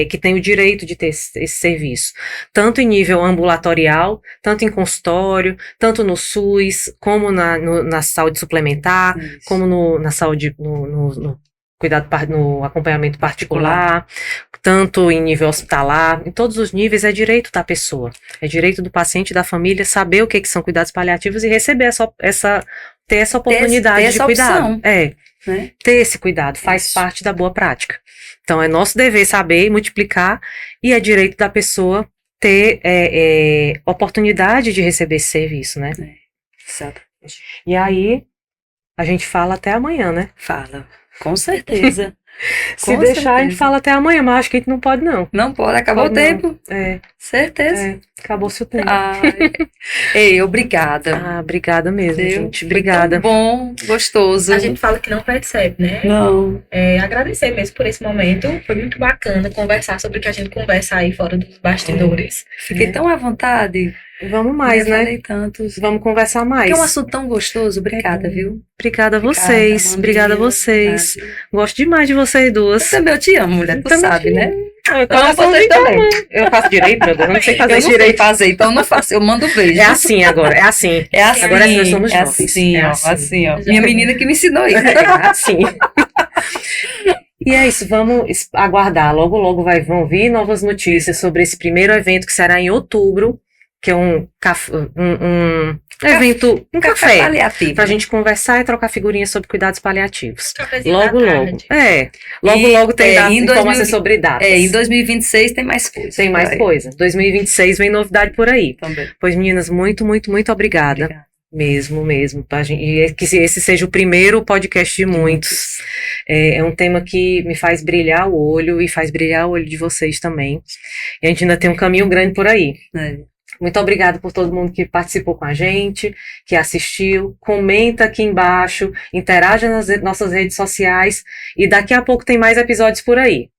que tem o direito de ter esse serviço. Tanto em nível ambulatorial, tanto em consultório, tanto no SUS, como na saúde suplementar, Isso. como na saúde, no cuidado, no acompanhamento particular, tanto em nível hospitalar, em todos os níveis é direito da pessoa, é direito do paciente e da família saber o que são cuidados paliativos e receber ter essa oportunidade ter de essa cuidado. opção. Né? Ter esse cuidado faz Isso. parte da boa prática. Então é nosso dever saber multiplicar e é direito da pessoa ter oportunidade de receber esse serviço, né? Exatamente. E aí a gente fala até amanhã, né? Fala. Com certeza. Se Com deixar, a gente certeza. fala até amanhã, mas acho que a gente não pode, não. Não pode, acabou Pode o não. tempo. Certeza. Acabou-se o tempo. Ai. Ei, obrigada. Obrigada mesmo, Viu? gente. Foi Obrigada. tão bom, gostoso. A gente fala que não percebe, né? Não. Agradecer mesmo por esse momento. Foi muito bacana conversar sobre o que a gente conversa aí fora dos bastidores. Fiquei tão à vontade. Vamos mais, Eu né? falei tantos. Vamos conversar mais. Porque é um assunto tão gostoso. Obrigada, viu? Obrigada a vocês. Obrigada, Obrigada a Mandinha. vocês. Obrigada. Gosto demais de vocês duas. Também eu te amo, mulher. Tu Também sabe, te né? Coração vocês de também. Eu faço direito, meu Deus. Eu não sei fazer Eu não sei direito. fazer, então eu não faço. Eu mando beijo. É assim agora, é assim. É assim. Agora nós somos é nós. assim, É ó. assim. Assim, ó. Minha menina que me ensinou isso. É assim. E é isso, vamos aguardar. Logo, logo vão vir novas notícias sobre esse primeiro evento que será em outubro, que é um evento, um café, paliativo. pra gente conversar e trocar figurinhas sobre cuidados paliativos. Cafezinho Logo, da logo. tarde. Logo tem em informações 2020 sobre datas. Em 2026 tem mais coisa. Tem mais Vai. coisa. 2026 vem novidade por aí. Também. Pois, meninas, muito, muito, muito obrigada. Obrigada. Mesmo. Pra gente, e que esse seja o primeiro podcast de muitos. É um tema que me faz brilhar o olho e faz brilhar o olho de vocês também. E a gente ainda tem um caminho grande por aí. É. Muito obrigada por todo mundo que participou com a gente, que assistiu. Comenta aqui embaixo, interaja nas nossas redes sociais e daqui a pouco tem mais episódios por aí.